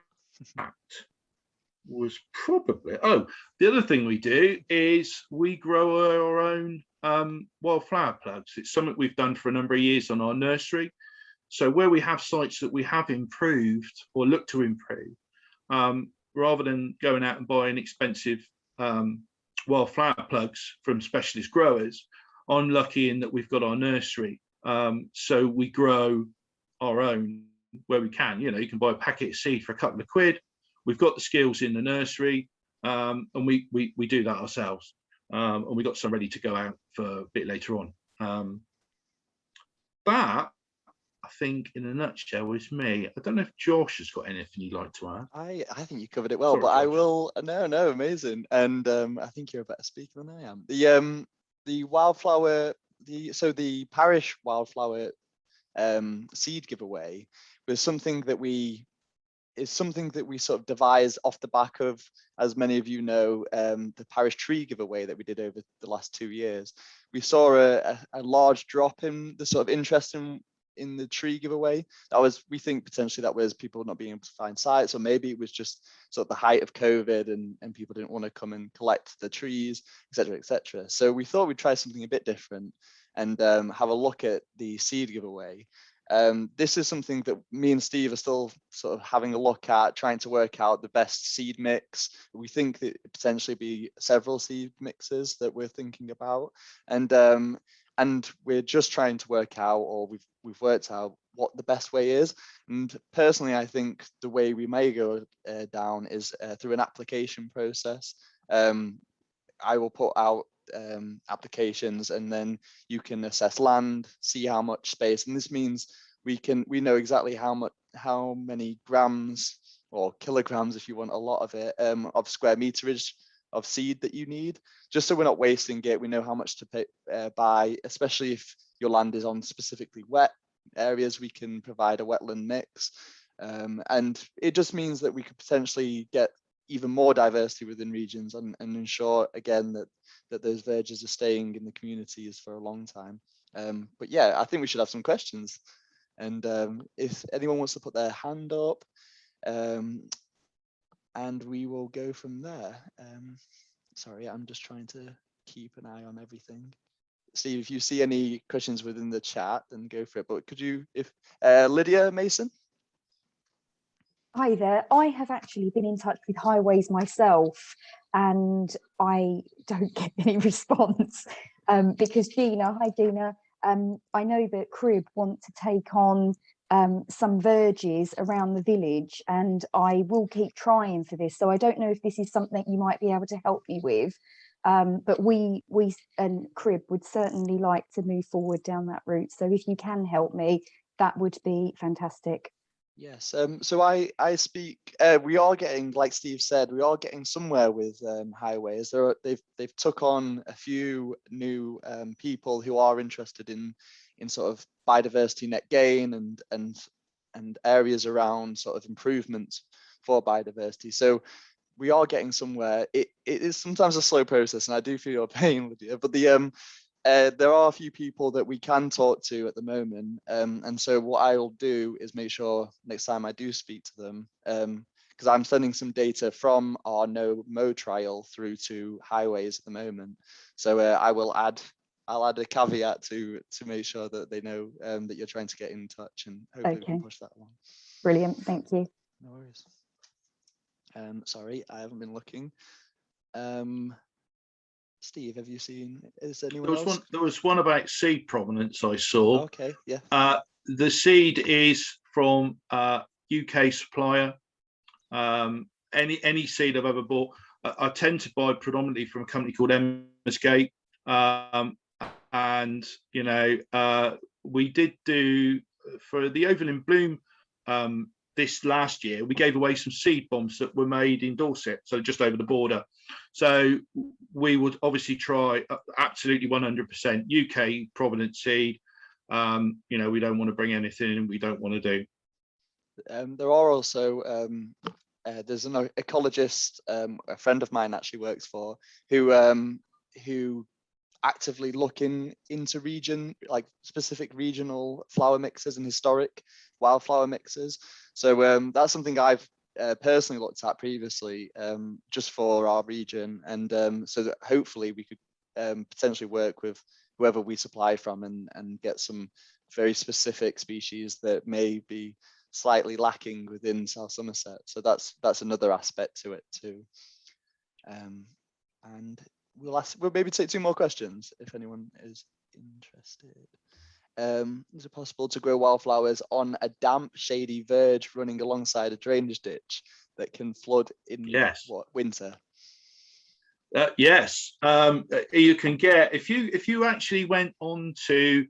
was probably, oh, the other thing we do is we grow our own wildflower plugs. It's something we've done for a number of years on our nursery. So where we have sites that we have improved or look to improve, rather than going out and buying expensive wildflower plugs from specialist growers, I'm lucky in that we've got our nursery. So we grow our own where we can. You know, you can buy a packet of seed for a couple of quid. We've got the skills in the nursery, and we do that ourselves. And we got some ready to go out for a bit later on. That, I think, in a nutshell, is me. I don't know if Josh has got anything you'd like to add. I think you covered it well. Sorry, but Josh. I will. No, amazing. And I think you're a better speaker than I am. The wildflower, the parish wildflower seed giveaway was something that we sort of devised off the back of, as many of you know, the parish tree giveaway that we did over the last 2 years. We saw a large drop in the sort of interest in the tree giveaway. We think potentially that was people not being able to find sites, or maybe it was just sort of the height of COVID and people didn't want to come and collect the trees, etc., etc. So we thought we'd try something a bit different and have a look at the seed giveaway. This is something that me and Steve are still sort of having a look at, trying to work out the best seed mix. We think that it potentially be several seed mixes that we're thinking about, and we're just trying to work out, or we've worked out what the best way is. And personally, I think the way we may go down is through an application process. I will put out applications, and then you can assess land, see how much space, and this means we know exactly how many grams or kilograms, if you want a lot of it, of square meterage of seed that you need, just so we're not wasting it. We know how much to buy, especially if your land is on specifically wet areas. We can provide a wetland mix, and it just means that we could potentially get even more diversity within regions and ensure again that those verges are staying in the communities for a long time. But yeah, I think we should have some questions. And if anyone wants to put their hand up, and we will go from there. Sorry, I'm just trying to keep an eye on everything. Steve, if you see any questions within the chat, then go for it. But could you, if Lydia Mason? Hi there. I have actually been in touch with Highways myself, and I don't get any response because Gina, hi Gina, I know that Crib want to take on some verges around the village, and I will keep trying for this. So I don't know if this is something you might be able to help me with, but we and Crib would certainly like to move forward down that route. So if you can help me, that would be fantastic. Yes, so I speak, we are getting, like Steve said, we are getting somewhere with Highways. They've took on a few new people who are interested in sort of biodiversity net gain and areas around sort of improvements for biodiversity. So we are getting somewhere. It is sometimes a slow process, and I do feel your pain, Lydia, but there are a few people that we can talk to at the moment, and so what I'll do is make sure next time I do speak to them, because I'm sending some data from our no mow trial through to Highways at the moment. So I'll add a caveat to make sure that they know that you're trying to get in touch, and hopefully we can push that along. Brilliant, thank you. No worries. Sorry, I haven't been looking. Steve, have you seen? Is anyone else? There was one about seed provenance I saw. Okay, yeah. The seed is from UK supplier. Any seed I've ever bought, I tend to buy predominantly from a company called Emmersgate. And you know, we did do for the Oval in Bloom this last year, we gave away some seed bombs that were made in Dorset, so just over the border. So we would obviously try absolutely 100% UK provenance seed. You know, we don't want to bring anything in we don't want to do. There are also there's an ecologist, a friend of mine actually works for, who actively looking into like specific regional flower mixes and historic wildflower mixes. So that's something I've personally looked at previously, just for our region, and so that hopefully we could potentially work with whoever we supply from and get some very specific species that may be slightly lacking within South Somerset. So that's another aspect to it too. And we'll maybe take 2 more questions if anyone is interested. Is it possible to grow wildflowers on a damp, shady verge running alongside a drainage ditch that can flood in winter? Yes, you can get, if you actually went on to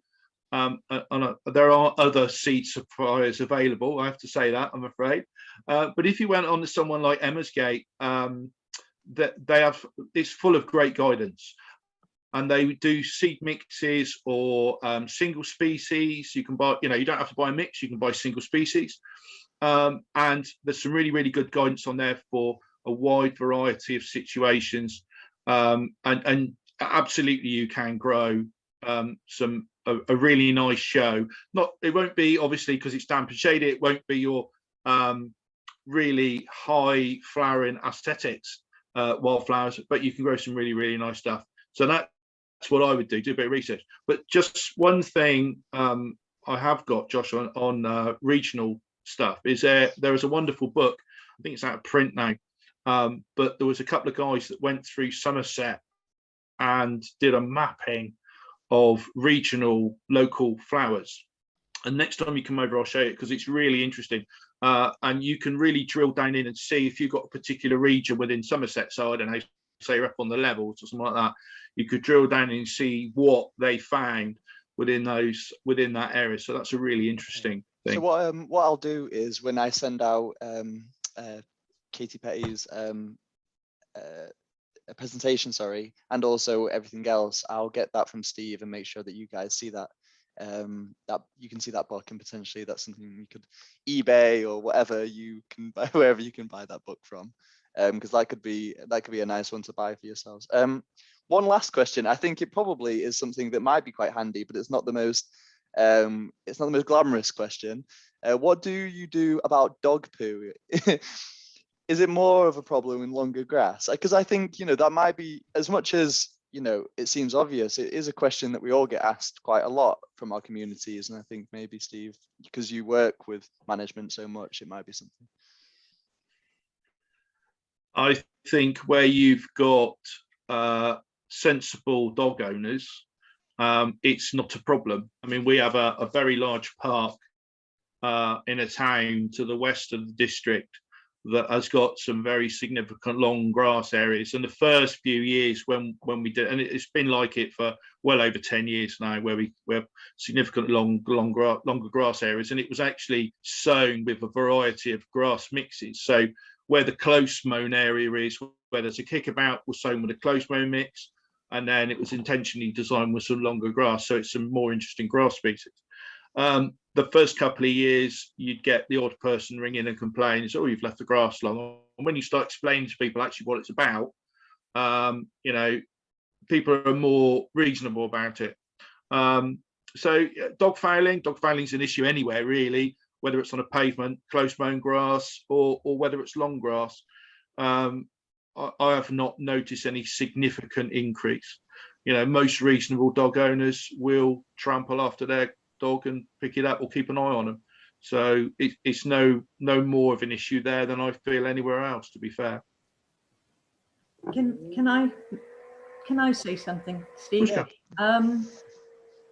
there are other seed suppliers available, I have to say that, I'm afraid, but if you went on to someone like Emmersgate, that they have, it's full of great guidance, and they do seed mixes or single species. You can buy, you know, you don't have to buy a mix, you can buy single species, and there's some really good guidance on there for a wide variety of situations, and absolutely you can grow a really nice show. It won't be, obviously, because it's damp and shady, it won't be your really high flowering aesthetics wildflowers, but you can grow some really nice stuff. So that's what I would do a bit of research. But just one thing I have got, Josh, on regional stuff is there is a wonderful book, I think it's out of print now, but there was a couple of guys that went through Somerset and did a mapping of regional local flowers, and next time you come over I'll show you it, because it's really interesting, and you can really drill down in and see if you've got a particular region within Somerset, so I don't know, say you're up on the levels or something like that, you could drill down and see what they found within that area. So that's a really interesting thing. So what I'll do is, when I send out Katie Petty's a presentation, sorry, and also everything else, I'll get that from Steve and make sure that you guys see that, that you can see that book, and potentially that's something you could eBay or whatever you can buy, wherever you can buy that book from, because that could be a nice one to buy for yourselves. One last question. I think it probably is something that might be quite handy, but it's not the most It's not the most glamorous question. What do you do about dog poo? Is it more of a problem in longer grass? Because I think, you know, that might be, as much as, you know, it seems obvious, it is a question that we all get asked quite a lot from our communities. And I think maybe, Steve, because you work with management so much, it might be something. I think where you've got sensible dog owners, it's not a problem. I mean, we have a very large park in a town to the west of the district that has got some very significant long grass areas. And the first few years when we did, and it's been like it for well over 10 years now, where we have significant longer grass areas, and it was actually sown with a variety of grass mixes. So where the close mown area is, where there's a kickabout, was sown with a close mown mix, and then it was intentionally designed with some longer grass, so it's some more interesting grass species. The first couple of years, you'd get the odd person ring in and complain, "Oh, you've left the grass long." And when you start explaining to people actually what it's about, you know, people are more reasonable about it. So dog fouling is an issue anywhere, really, whether it's on a pavement, close mown grass, or whether it's long grass. I have not noticed any significant increase. You know, most reasonable dog owners will trample after their dog and pick it up or keep an eye on them. So it's no more of an issue there than I feel anywhere else, to be fair. Can I say something, Steve? Yeah.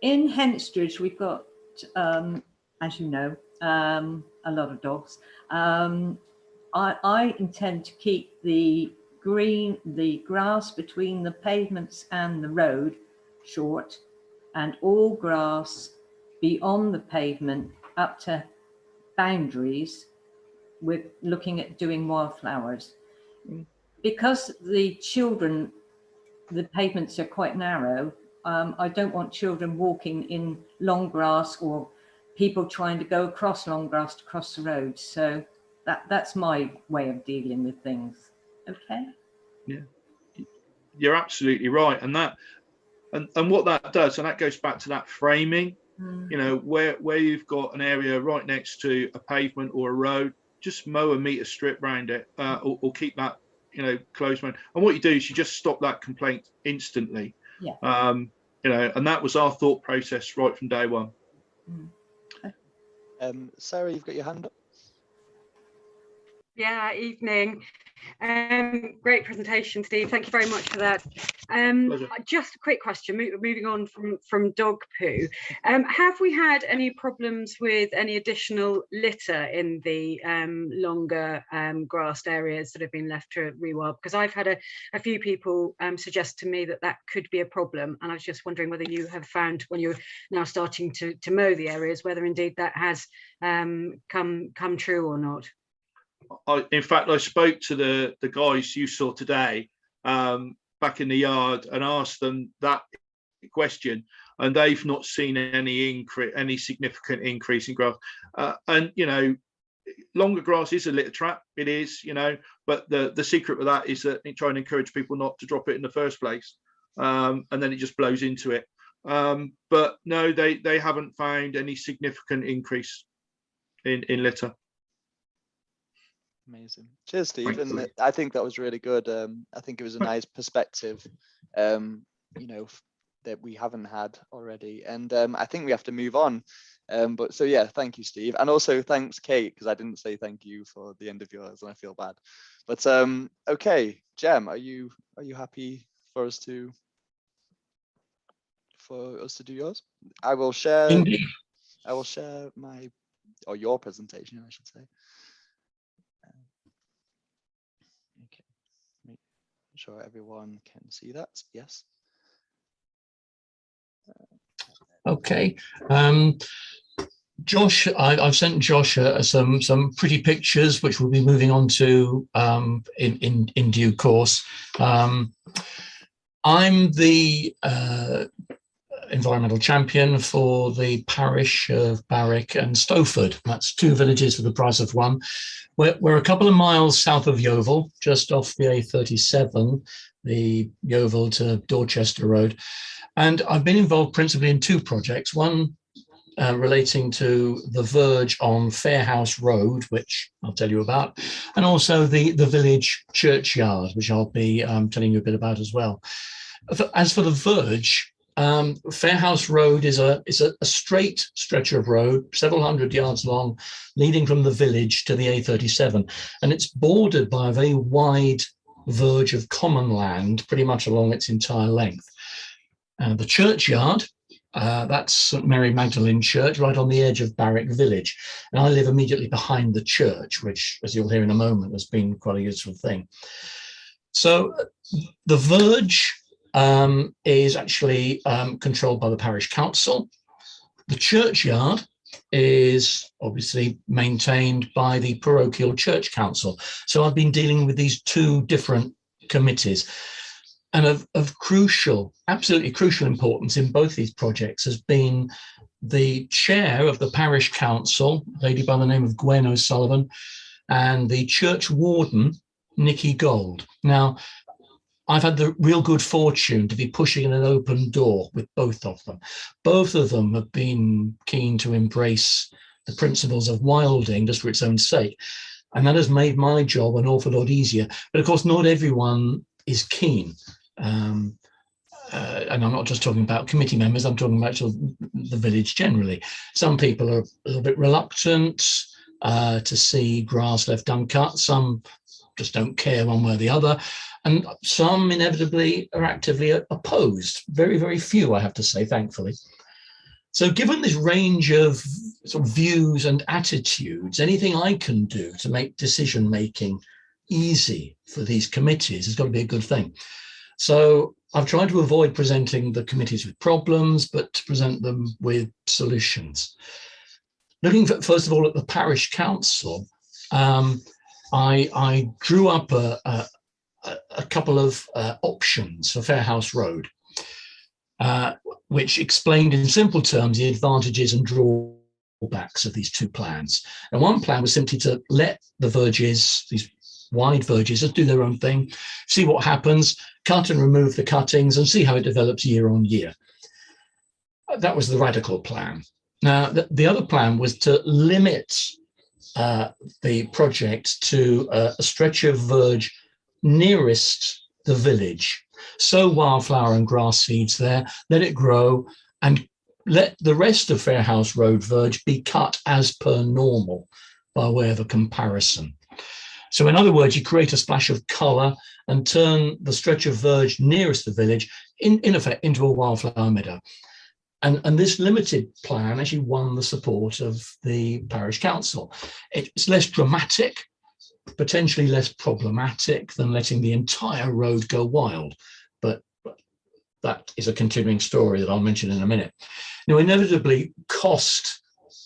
In Henstridge, we've got, as you know, a lot of dogs. I intend to keep the grass between the pavements and the road short, and all grass beyond the pavement up to boundaries. We're looking at doing wildflowers. Because the pavements are quite narrow, I don't want children walking in long grass or people trying to go across long grass to cross the road. So that's my way of dealing with things. Okay. Yeah, you're absolutely right. And what that does, and that goes back to that framing, you know, where you've got an area right next to a pavement or a road, just mow a meter strip around it, or keep that, you know, closed mown. And what you do is you just stop that complaint instantly. Yeah. You know, and that was our thought process right from day one. Sarah, you've got your hand up. Yeah, evening. Great presentation, Steve. Thank you very much for that. Just a quick question, moving on from dog poo. Have we had any problems with any additional litter in the longer grassed areas that have been left to rewild? Because I've had a few people suggest to me that could be a problem, and I was just wondering whether you have found, when you're now starting to mow the areas, whether indeed that has come true or not. In fact, I spoke to the guys you saw today back in the yard and asked them that question, and they've not seen any significant increase in grass. And you know, longer grass is a litter trap. It is, you know, but the secret with that is that they try and encourage people not to drop it in the first place, and then it just blows into it. But no, they haven't found any significant increase in litter. Amazing. Cheers, Steve. And I think that was really good. I think it was a nice perspective, you know, that we haven't had already. And I think we have to move on. But so, yeah, thank you, Steve. And also thanks, Kate, because I didn't say thank you for the end of yours and I feel bad. But okay, Jem, are you happy for us to do yours? I will share your presentation, I should say. Okay, make sure everyone can see that. Yes. Okay. Josh, I've sent Josh some pretty pictures, which we'll be moving on to in due course. I'm the environmental champion for the parish of Barwick and Stowford. That's two villages for the price of one. We're a couple of miles south of Yeovil, just off the A37, the Yeovil to Dorchester Road. And I've been involved principally in two projects. One relating to the verge on Fairhouse Road, which I'll tell you about, and also the village churchyard, which I'll be telling you a bit about as well. As for the verge, Fairhouse Road is a straight stretch of road, several hundred yards long, leading from the village to the A37, and it's bordered by a very wide verge of common land, pretty much along its entire length. The churchyard, that's St Mary Magdalene Church, right on the edge of Barwick Village, and I live immediately behind the church, which, as you'll hear in a moment, has been quite a useful thing. So the verge is actually controlled by the parish council. The churchyard is obviously maintained by the parochial church council. So I've been dealing with these two different committees. And of crucial, absolutely crucial importance in both these projects has been the chair of the parish council, a lady by the name of Gwen O'Sullivan, and the church warden, Nikki Gold. Now, I've had the real good fortune to be pushing an open door with both of them. Both of them have been keen to embrace the principles of wilding just for its own sake. And that has made my job an awful lot easier. But of course, not everyone is keen. And I'm not just talking about committee members, I'm talking about the village generally. Some people are a little bit reluctant to see grass left uncut. Some just don't care one way or the other. And some inevitably are actively opposed. Very, very few, I have to say, thankfully. So given this range of sort of views and attitudes, anything I can do to make decision-making easy for these committees has got to be a good thing. So I've tried to avoid presenting the committees with problems, but to present them with solutions. Looking first of all at the parish council, I drew up a couple of options for Fairhouse Road, which explained in simple terms the advantages and drawbacks of these two plans. And one plan was simply to let the verges, these wide verges, just do their own thing, see what happens, cut and remove the cuttings and see how it develops year on year. That was the radical plan. Now, the other plan was to limit the project to a stretch of verge nearest the village. Sow wildflower and grass seeds there, let it grow, and let the rest of Fairhouse Road verge be cut as per normal by way of a comparison. So in other words, you create a splash of colour and turn the stretch of verge nearest the village in effect into a wildflower meadow. And this limited plan actually won the support of the parish council. It's less dramatic, potentially less problematic than letting the entire road go wild, but that is a continuing story that I'll mention in a minute. Now, inevitably, cost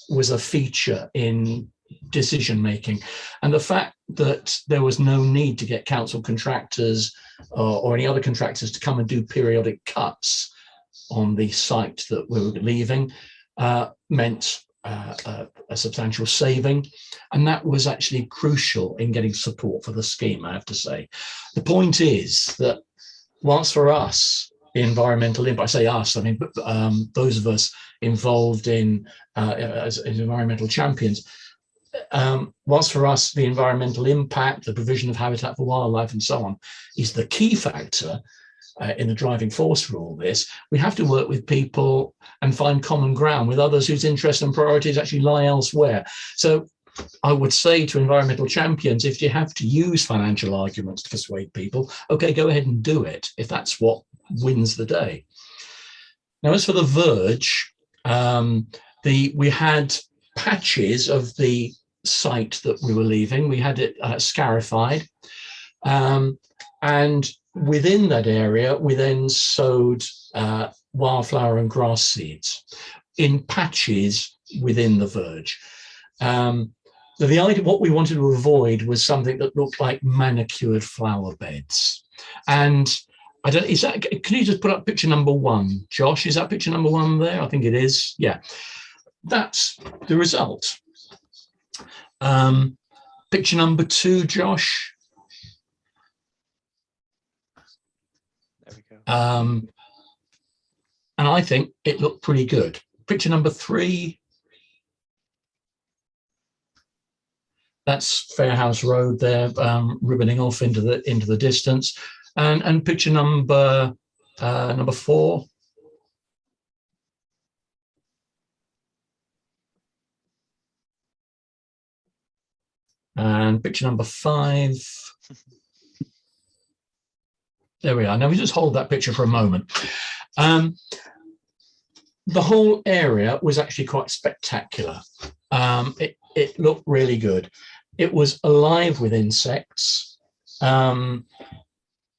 was a feature in decision making, and the fact that there was no need to get council contractors or any other contractors to come and do periodic cuts on the site that we were leaving meant a substantial saving, and that was actually crucial in getting support for the scheme, I have to say. The point is that whilst for us the environmental impact, I say us, I mean those of us involved in as environmental champions, whilst for us the environmental impact, the provision of habitat for wildlife and so on is the key factor in the driving force for all this, we have to work with people and find common ground with others whose interests and priorities actually lie elsewhere. So I would say to environmental champions, if you have to use financial arguments to persuade people, okay, go ahead and do it if that's what wins the day. Now, as for the verge, we had patches of the site that we were leaving. We had it scarified, and within that area, we then sowed wildflower and grass seeds in patches within the verge. So the idea, what we wanted to avoid was something that looked like manicured flower beds. And I don't, is that, can you just put up picture number 1, Josh? Is that picture number 1 there? I think it is. Yeah, that's the result. Picture number 2, Josh. There we go. And I think it looked pretty good. Picture number 3. That's Fair House Road there, ribboning off into the distance. And picture number 4. And picture number 5. There we are. Now we just hold that picture for a moment. The whole area was actually quite spectacular. It looked really good. It was alive with insects. And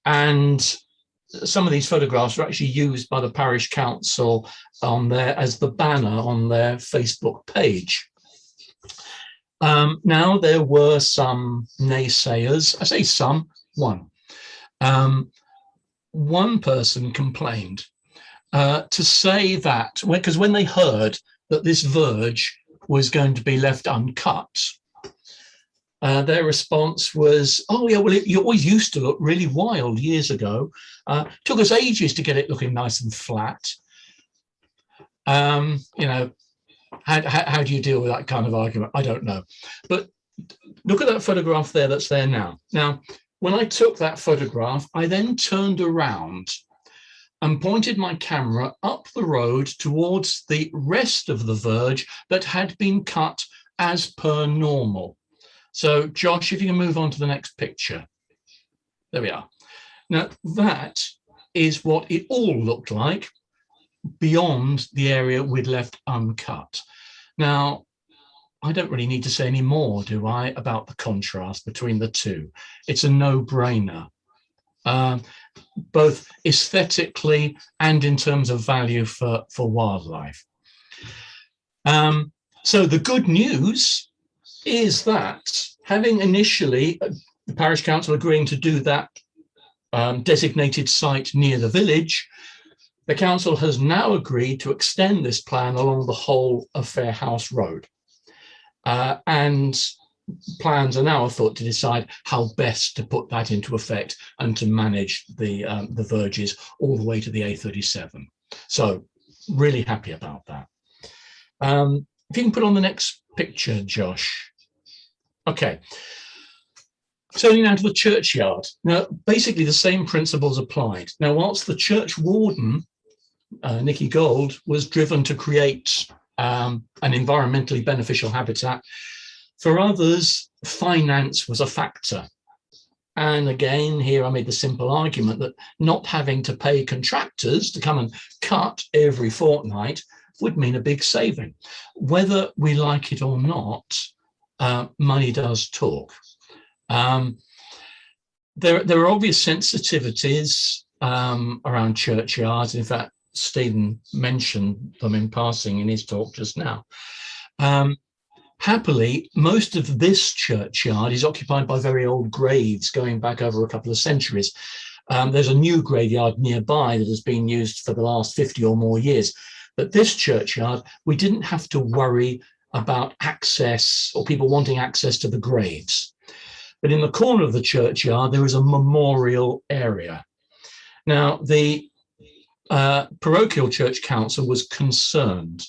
some of these photographs were actually used by the parish council on there as the banner on their Facebook page. Now, there were some naysayers. I say some, one. One person complained to say that, because when they heard that this verge was going to be left uncut, their response was, oh yeah, well, it always used to look really wild years ago. Took us ages to get it looking nice and flat. You know, how do you deal with that kind of argument? I don't know. But look at that photograph there that's there now. Now, when I took that photograph, I then turned around and pointed my camera up the road towards the rest of the verge that had been cut as per normal. So, Josh, if you can move on to the next picture. There we are. Now, that is what it all looked like beyond the area we'd left uncut. Now, I don't really need to say any more, do I, about the contrast between the two. It's a no-brainer, both aesthetically and in terms of value for wildlife. So the good news is that having initially the parish council agreeing to do that designated site near the village, the council has now agreed to extend this plan along the whole of Fair House Road. And plans are now afoot to decide how best to put that into effect and to manage the verges all the way to the A37. So really happy about that. If you can put on the next picture, Josh. Okay. Turning now to the churchyard. Now, basically the same principles applied. Now, whilst the church warden, Nikki Gold, was driven to create an environmentally beneficial habitat, for others, finance was a factor. And again, here I made the simple argument that not having to pay contractors to come and cut every fortnight would mean a big saving. Whether we like it or not, money does talk. There are obvious sensitivities around churchyards. In fact, Stephen mentioned them in passing in his talk just now. Happily, most of this churchyard is occupied by very old graves going back over a couple of centuries. There's a new graveyard nearby that has been used for the last 50 or more years. But this churchyard, we didn't have to worry about access or people wanting access to the graves. But in the corner of the churchyard, there is a memorial area. Now, the parochial church council was concerned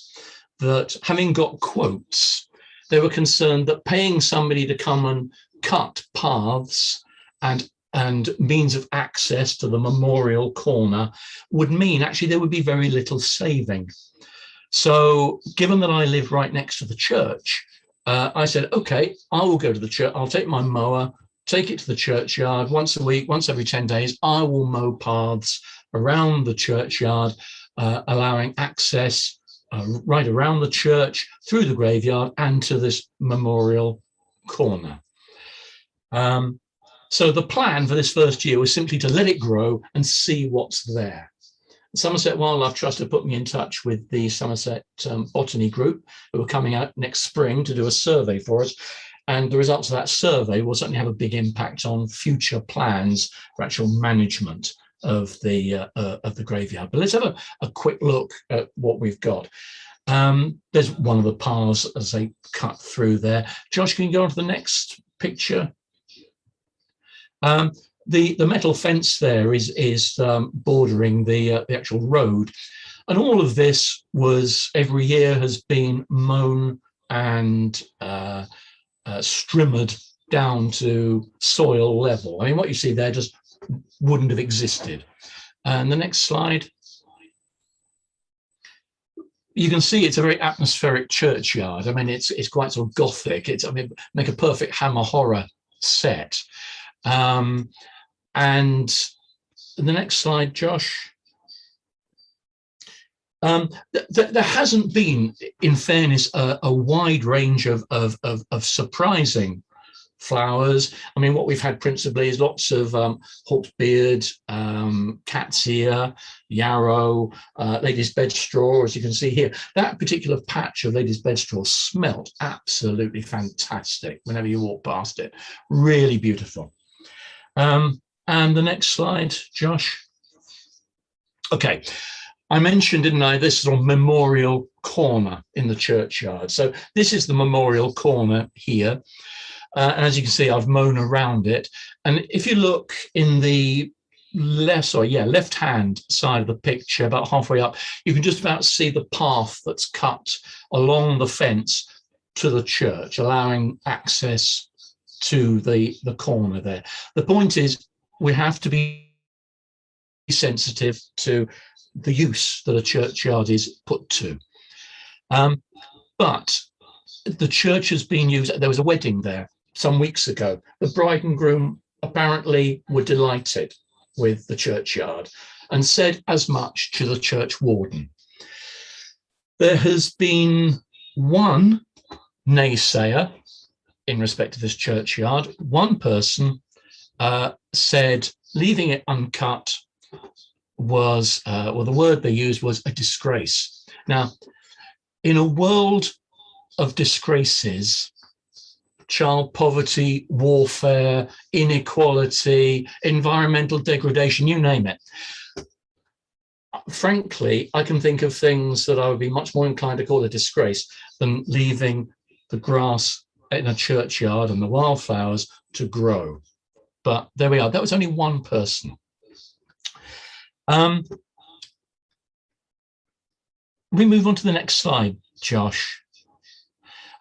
that, having got quotes, they were concerned that paying somebody to come and cut paths and means of access to the memorial corner would mean actually there would be very little saving. So given that I live right next to the church, I said, okay, I will go to the church. I'll take my mower, take it to the churchyard once a week, once every 10 days. I will mow paths around the churchyard, allowing access right around the church, through the graveyard, and to this memorial corner. So the plan for this first year was simply to let it grow and see what's there. Somerset Wildlife Trust have put me in touch with the Somerset Botany Group, who are coming out next spring to do a survey for us. And the results of that survey will certainly have a big impact on future plans for actual management of the graveyard. But let's have a quick look at what we've got. There's one of the paths as they cut through there. Josh, can you go on to the next picture? The metal fence there is bordering the actual road, and all of this was every year has been mown and strimmered down to soil level. I mean, what you see there just wouldn't have existed. And the next slide. You can see it's a very atmospheric churchyard. I mean, it's quite sort of Gothic. I mean, make a perfect Hammer horror set. And the next slide, Josh. There hasn't been, in fairness, a wide range of surprising flowers. I mean, what we've had principally is lots of hawksbeard, cat's ear, yarrow, lady's bedstraw, as you can see here. That particular patch of lady's bedstraw smelt absolutely fantastic whenever you walk past it. Really beautiful. And the next slide, Josh. Okay. I mentioned, didn't I, this sort of memorial corner in the churchyard. So this is the memorial corner here. And as you can see, I've mown around it. And if you look in the left-hand side of the picture, about halfway up, you can just about see the path that's cut along the fence to the church, allowing access to the corner there. The point is, we have to be sensitive to the use that a churchyard is put to. But the church has been used. There was a wedding there some weeks ago. The bride and groom apparently were delighted with the churchyard and said as much to the church warden. There has been one naysayer in respect to this churchyard. One person said leaving it uncut was, well, the word they used was a disgrace. Now, in a world of disgraces, child poverty, warfare, inequality, environmental degradation, you name it. Frankly, I can think of things that I would be much more inclined to call a disgrace than leaving the grass in a churchyard and the wildflowers to grow. But there we are. That was only one person. We move on to the next slide, Josh.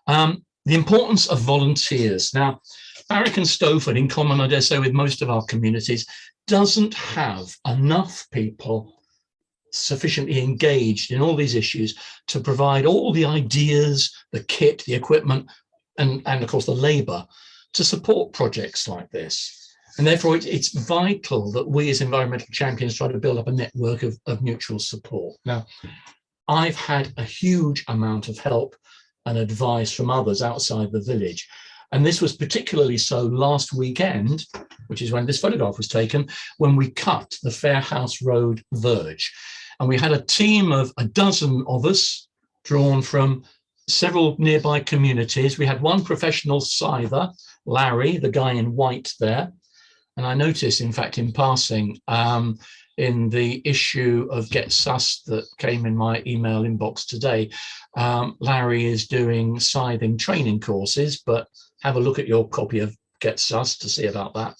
The importance of volunteers. Now, Barwick and Stowford, in common, I dare say, with most of our communities, doesn't have enough people sufficiently engaged in all these issues to provide all the ideas, the kit, the equipment, and of course, the labour to support projects like this. And therefore, it's vital that we as environmental champions try to build up a network of mutual support. Now, I've had a huge amount of help and advice from others outside the village. And this was particularly so last weekend, which is when this photograph was taken, when we cut the Fairhouse Road verge. And we had a team of a dozen of us drawn from several nearby communities. We had one professional scyther, Larry, the guy in white there. And I noticed, in fact, in passing, in the issue of Get Sussed that came in my email inbox today, Larry is doing scything training courses, but have a look at your copy of Get Sussed to see about that.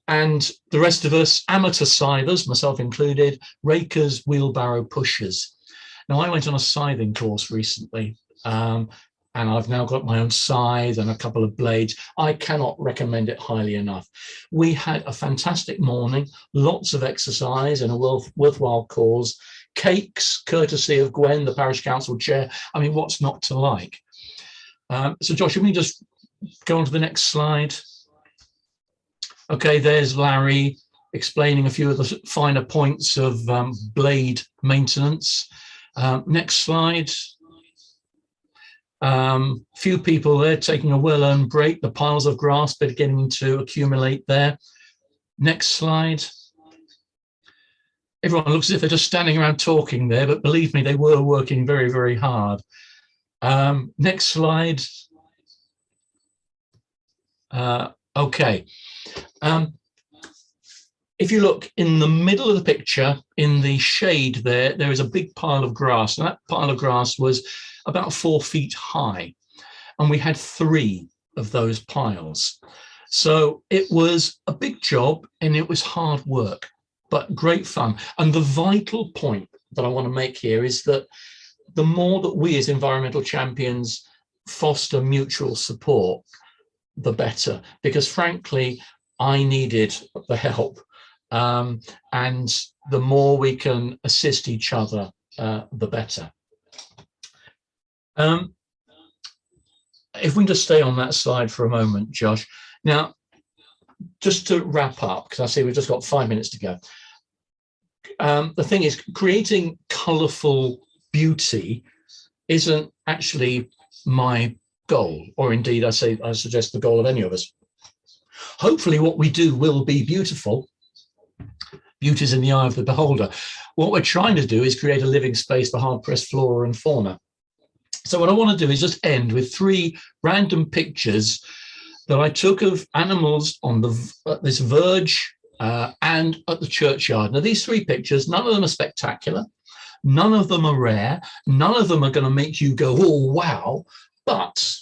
And the rest of us, amateur scythers, myself included, rakers, wheelbarrow pushers. Now, I went on a scything course recently, and I've now got my own scythe and a couple of blades. I cannot recommend it highly enough. We had a fantastic morning, lots of exercise and a worthwhile cause. Cakes, courtesy of Gwen, the parish council chair. I mean, what's not to like? So Josh, can we just go on to the next slide? Okay, there's Larry explaining a few of the finer points of blade maintenance. Next slide. Few people there taking a well-earned break. The piles of grass beginning to accumulate there. Next slide. Everyone looks as if they're just standing around talking there, but believe me, they were working very, very hard. Next slide. Okay. If you look in the middle of the picture, in the shade there, there is a big pile of grass. And that pile of grass was about 4 feet high. And we had 3 of those piles. So it was a big job and it was hard work, but great fun. And the vital point that I want to make here is that the more that we as environmental champions foster mutual support, the better, because frankly, I needed the help. And the more we can assist each other, the better. If we can just stay on that slide for a moment, Josh. Now, just to wrap up, because I see we've just got 5 minutes to go. The thing is, creating colourful beauty isn't actually my goal, or indeed I suggest the goal of any of us. Hopefully what we do will be beautiful. Beauty is in the eye of the beholder. What we're trying to do is create a living space for hard-pressed flora and fauna. So what I want to do is just end with 3 random pictures that I took of animals on this verge and at the churchyard. Now, these 3 pictures, none of them are spectacular. None of them are rare. None of them are going to make you go, oh, wow. But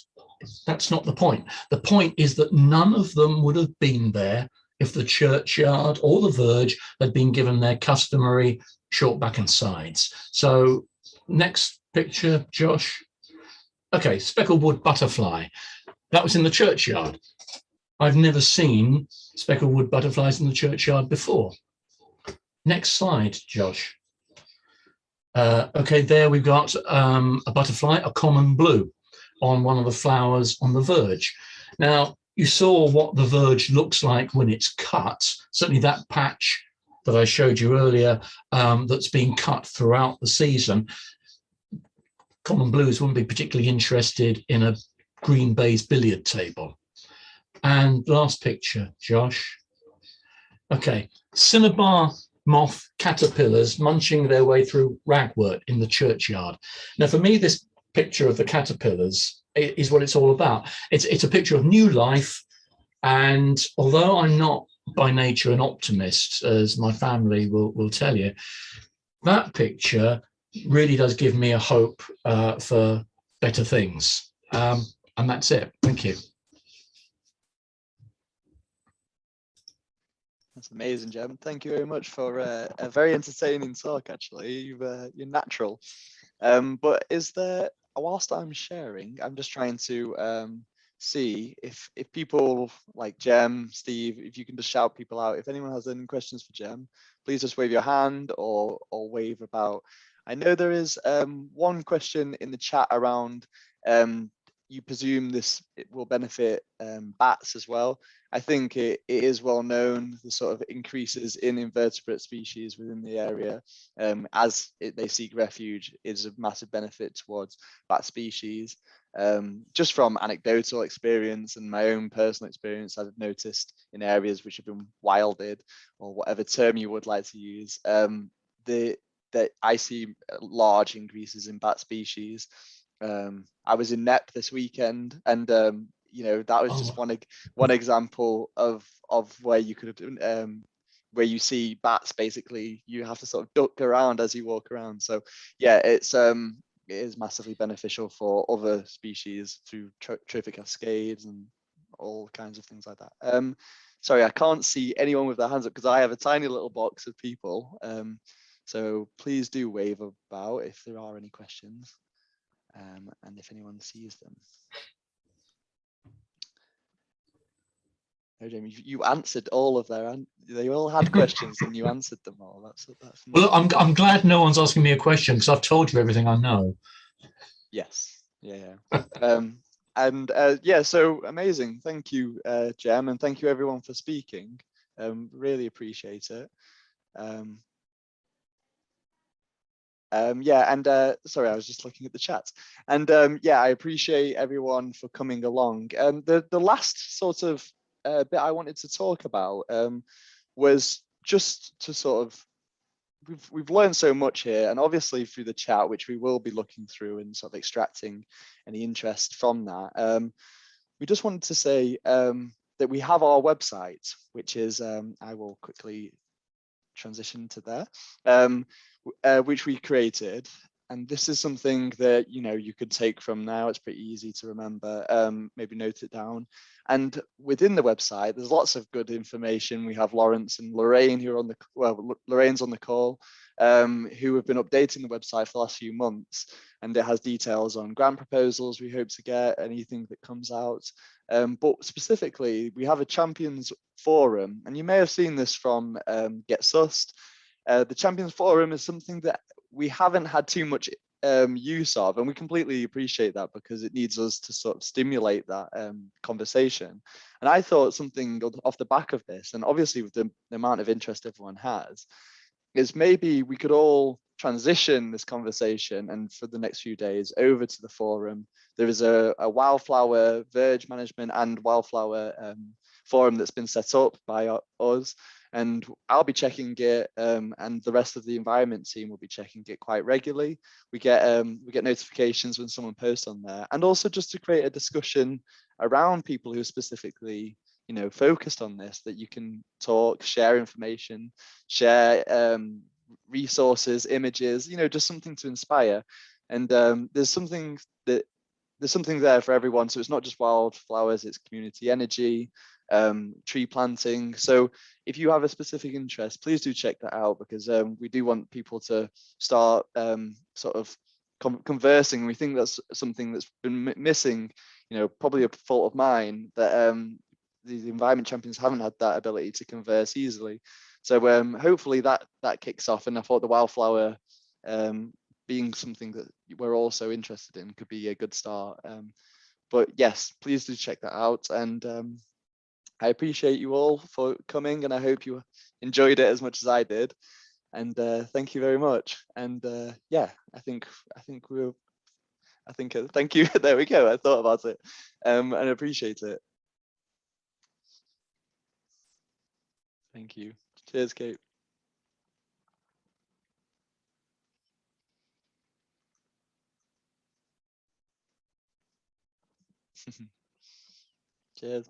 that's not the point. The point is that none of them would have been there if the churchyard or the verge had been given their customary short back and sides. So next picture, Josh. Okay, speckled wood butterfly. That was in the churchyard. I've never seen speckled wood butterflies in the churchyard before. Next slide, Josh. Okay, there we've got a butterfly, a common blue, on one of the flowers on the verge. Now, you saw what the verge looks like when it's cut. Certainly that patch that I showed you earlier that's been cut throughout the season. Common blues wouldn't be particularly interested in a green baize billiard table. And last picture, Josh. Okay, cinnabar moth caterpillars munching their way through ragwort in the churchyard. Now, for me, this picture of the caterpillars is what it's all about. It's a picture of new life. And although I'm not by nature an optimist, as my family will tell you, that picture really does give me a hope for better things. And that's it. Thank you. That's amazing, Jem. Thank you very much for a very entertaining talk, actually. You're natural. But is there, whilst I'm sharing, I'm just trying to see if people like Jem, Steve, if you can just shout people out. If anyone has any questions for Jem, please just wave your hand or wave about. I know there is one question in the chat around you presume it will benefit bats as well. I think it is well known, the sort of increases in invertebrate species within the area as they seek refuge is a massive benefit towards bat species. Just from anecdotal experience and my own personal experience, I've noticed in areas which have been wilded, or whatever term you would like to use, that I see large increases in bat species. I was in Knepp this weekend, and you know, that was just one example of where you could where you see bats. Basically, you have to sort of duck around as you walk around. So yeah, it is massively beneficial for other species through trophic cascades and all kinds of things like that. Sorry, I can't see anyone with their hands up because I have a tiny little box of people. So please do wave about if there are any questions. And if anyone sees them. No, Jamie, you answered all of they all had questions and you answered them all. That's well, I'm glad no one's asking me a question because I've told you everything I know. Yes, yeah. Yeah, so amazing. Thank you, Jem, and thank you everyone for speaking. Really appreciate it. Yeah, and sorry, I was just looking at the chat. And yeah, I appreciate everyone for coming along. The last sort of bit I wanted to talk about was just to sort of, we've learned so much here, and obviously through the chat, which we will be looking through and sort of extracting any interest from that. We just wanted to say that we have our website, which is, I will quickly transition to there, which we created. And this is something that, you know, you could take from now. It's pretty easy to remember, maybe note it down. And within the website, there's lots of good information. We have Lawrence and Lorraine who are on the, well, Lorraine's on the call. who have been updating the website for the last few months, and it has details on grant proposals we hope to get, anything that comes out. But specifically, we have a Champions Forum, and you may have seen this from Get Sussed. The Champions Forum is something that we haven't had too much use of, and we completely appreciate that because it needs us to sort of stimulate that conversation. And I thought something off the back of this, and obviously with the amount of interest everyone has, is maybe we could all transition this conversation and for the next few days over to the forum. There is a wildflower verge management and wildflower forum that's been set up by us, and I'll be checking it, and the rest of the environment team will be checking it quite regularly. We get notifications when someone posts on there, and also just to create a discussion around people who are specifically, you know, focused on this, that you can talk, share information, share resources, images, you know, just something to inspire. And there's something there for everyone. So it's not just wildflowers, it's community energy, tree planting. So if you have a specific interest, please do check that out, because we do want people to start sort of conversing. We think that's something that's been missing, you know, probably a fault of mine, that the environment champions haven't had that ability to converse easily. So hopefully that kicks off, and I thought the wildflower being something that we're also interested in could be a good start. But yes, please do check that out, and I appreciate you all for coming, and I hope you enjoyed it as much as I did. And thank you very much. And yeah, thank you. There we go. I thought about it, and I appreciate it. Thank you. Cheers, Kate. Cheers.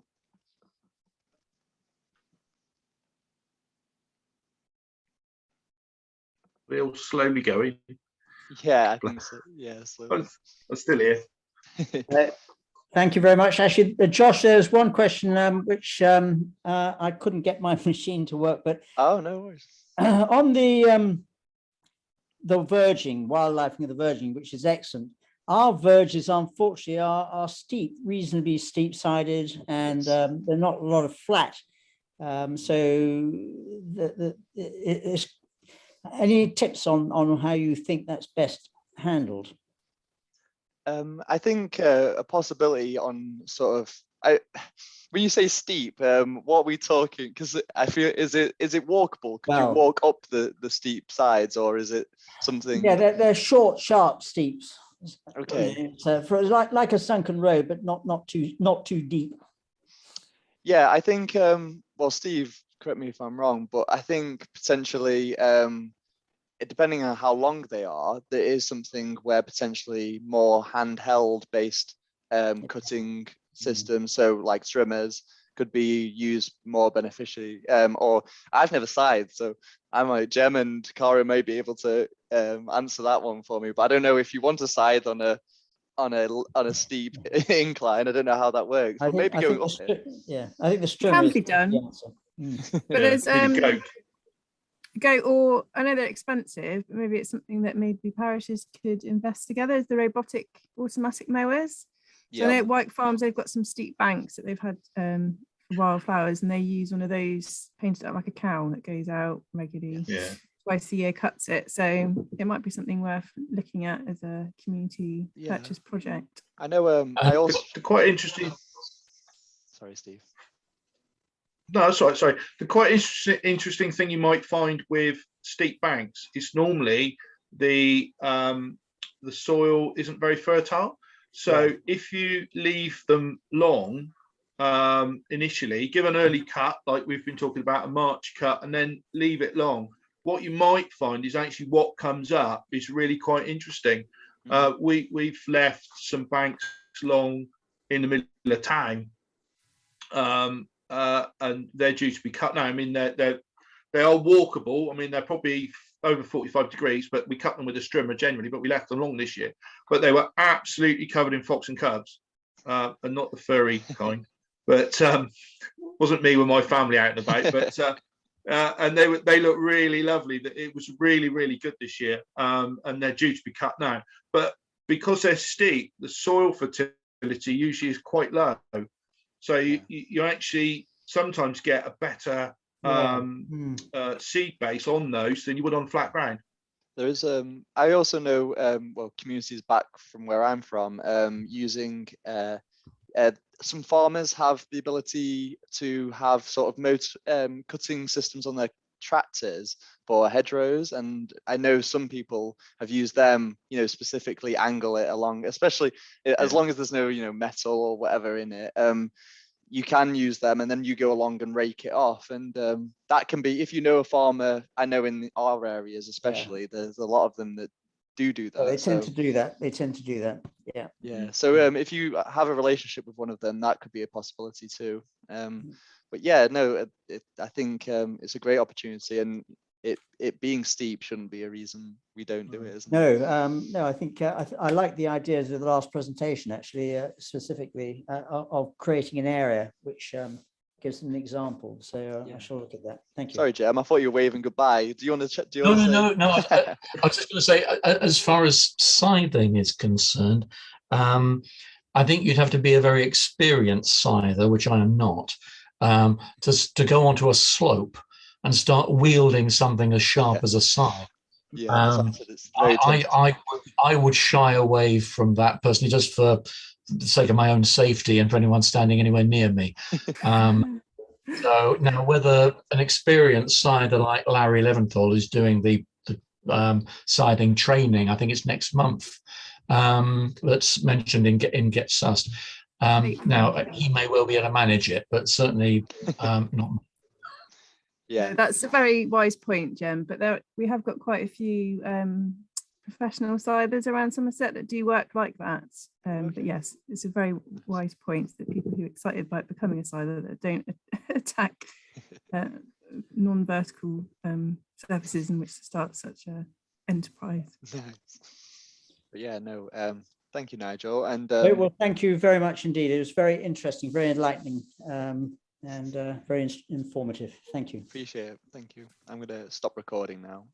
We're all slowly going. Yeah, I think so. Yeah, slowly. I'm still here. Thank you very much. Actually, Josh, there's one question which I couldn't get my machine to work, but oh, no worries. On the verging, wildlifing of the verging, which is excellent. Our verges, unfortunately, are steep, reasonably steep-sided, and they're not a lot of flat. So, any tips on how you think that's best handled? I think a possibility on sort of, when you say steep, what are we talking? Because I feel, is it walkable? Could you walk up the steep sides, or is it something? Yeah, they're short, sharp steeps. Okay. So for like a sunken road, but not too deep. Yeah, I think. Well, Steve, correct me if I'm wrong, but I think potentially, depending on how long they are, there is something where potentially more handheld based cutting systems, so like trimmers, could be used more beneficially. Or I've never scythed, so I might, Jem and Cara may be able to answer that one for me. But I don't know if you want to scythe on a steep incline. I don't know how that works. But maybe going up it. Yeah, I think the trimmer can be done. But there's goat, or I know they're expensive, but maybe it's something that maybe parishes could invest together, is the robotic automatic mowers. So I know at White Farms, they've got some steep banks that they've had for wildflowers, and they use one of those painted up like a cow that goes out regularly. Yeah. Twice a year, cuts it. So it might be something worth looking at as a community purchase project. I know. I also quite interesting. Sorry, Steve. No, sorry. The quite interesting thing you might find with steep banks is normally the soil isn't very fertile. So if you leave them long initially, give an early cut, like we've been talking about, a March cut, and then leave it long, what you might find is actually what comes up is really quite interesting. We've left some banks long in the middle of town, and they're due to be cut now. I mean, they are walkable. I mean, they're probably over 45 degrees, but we cut them with a strimmer generally, but we left them long this year. But they were absolutely covered in fox and cubs, and not the furry kind. But wasn't me with my family out and about. But and they look really lovely. That it was really good this year, and they're due to be cut now. But because they're steep, the soil fertility usually is quite low, so you actually sometimes get a better seed base on those than you would on flat ground. There is I also know well, communities back from where I'm from using some farmers have the ability to have sort of cutting systems on their tractors for hedgerows, and I know some people have used them, you know, specifically angle it along, especially as long as there's no, you know, metal or whatever in it. You can use them, and then you go along and rake it off, and that can be, if you know a farmer, I know in our areas especially, there's a lot of them that do that. Well, they tend to do that. Yeah. So if you have a relationship with one of them, that could be a possibility too. But yeah, no, I think it's a great opportunity, and it being steep shouldn't be a reason we don't do it, isn't it? No, I think I like the ideas of the last presentation, actually, specifically of creating an area which gives an example. So I shall look at that. Thank you. Sorry, Jem, I thought you were waving goodbye. Do you want to check? No. I was just going to say, as far as scything is concerned, I think you'd have to be a very experienced scyther, which I am not, to go onto a slope and start wielding something as sharp as a scythe. I would shy away from that personally, just for the sake of my own safety and for anyone standing anywhere near me. So now, whether an experienced scyther like Larry Leventhal is doing the scything training, I think it's next month, that's mentioned in Get Sussed. Now, he may well be able to manage it, but certainly not. Yeah, that's a very wise point, Jem. But we have got quite a few professional scythers around Somerset that do work like that. But yes, it's a very wise point that people who are excited about becoming a scyther that don't attack non-vertical surfaces in which to start such a enterprise. But yeah, no. Thank you, Nigel. And well, thank you very much indeed. It was very interesting, very enlightening. And very informative. Thank you. Appreciate it. Thank you. I'm going to stop recording now.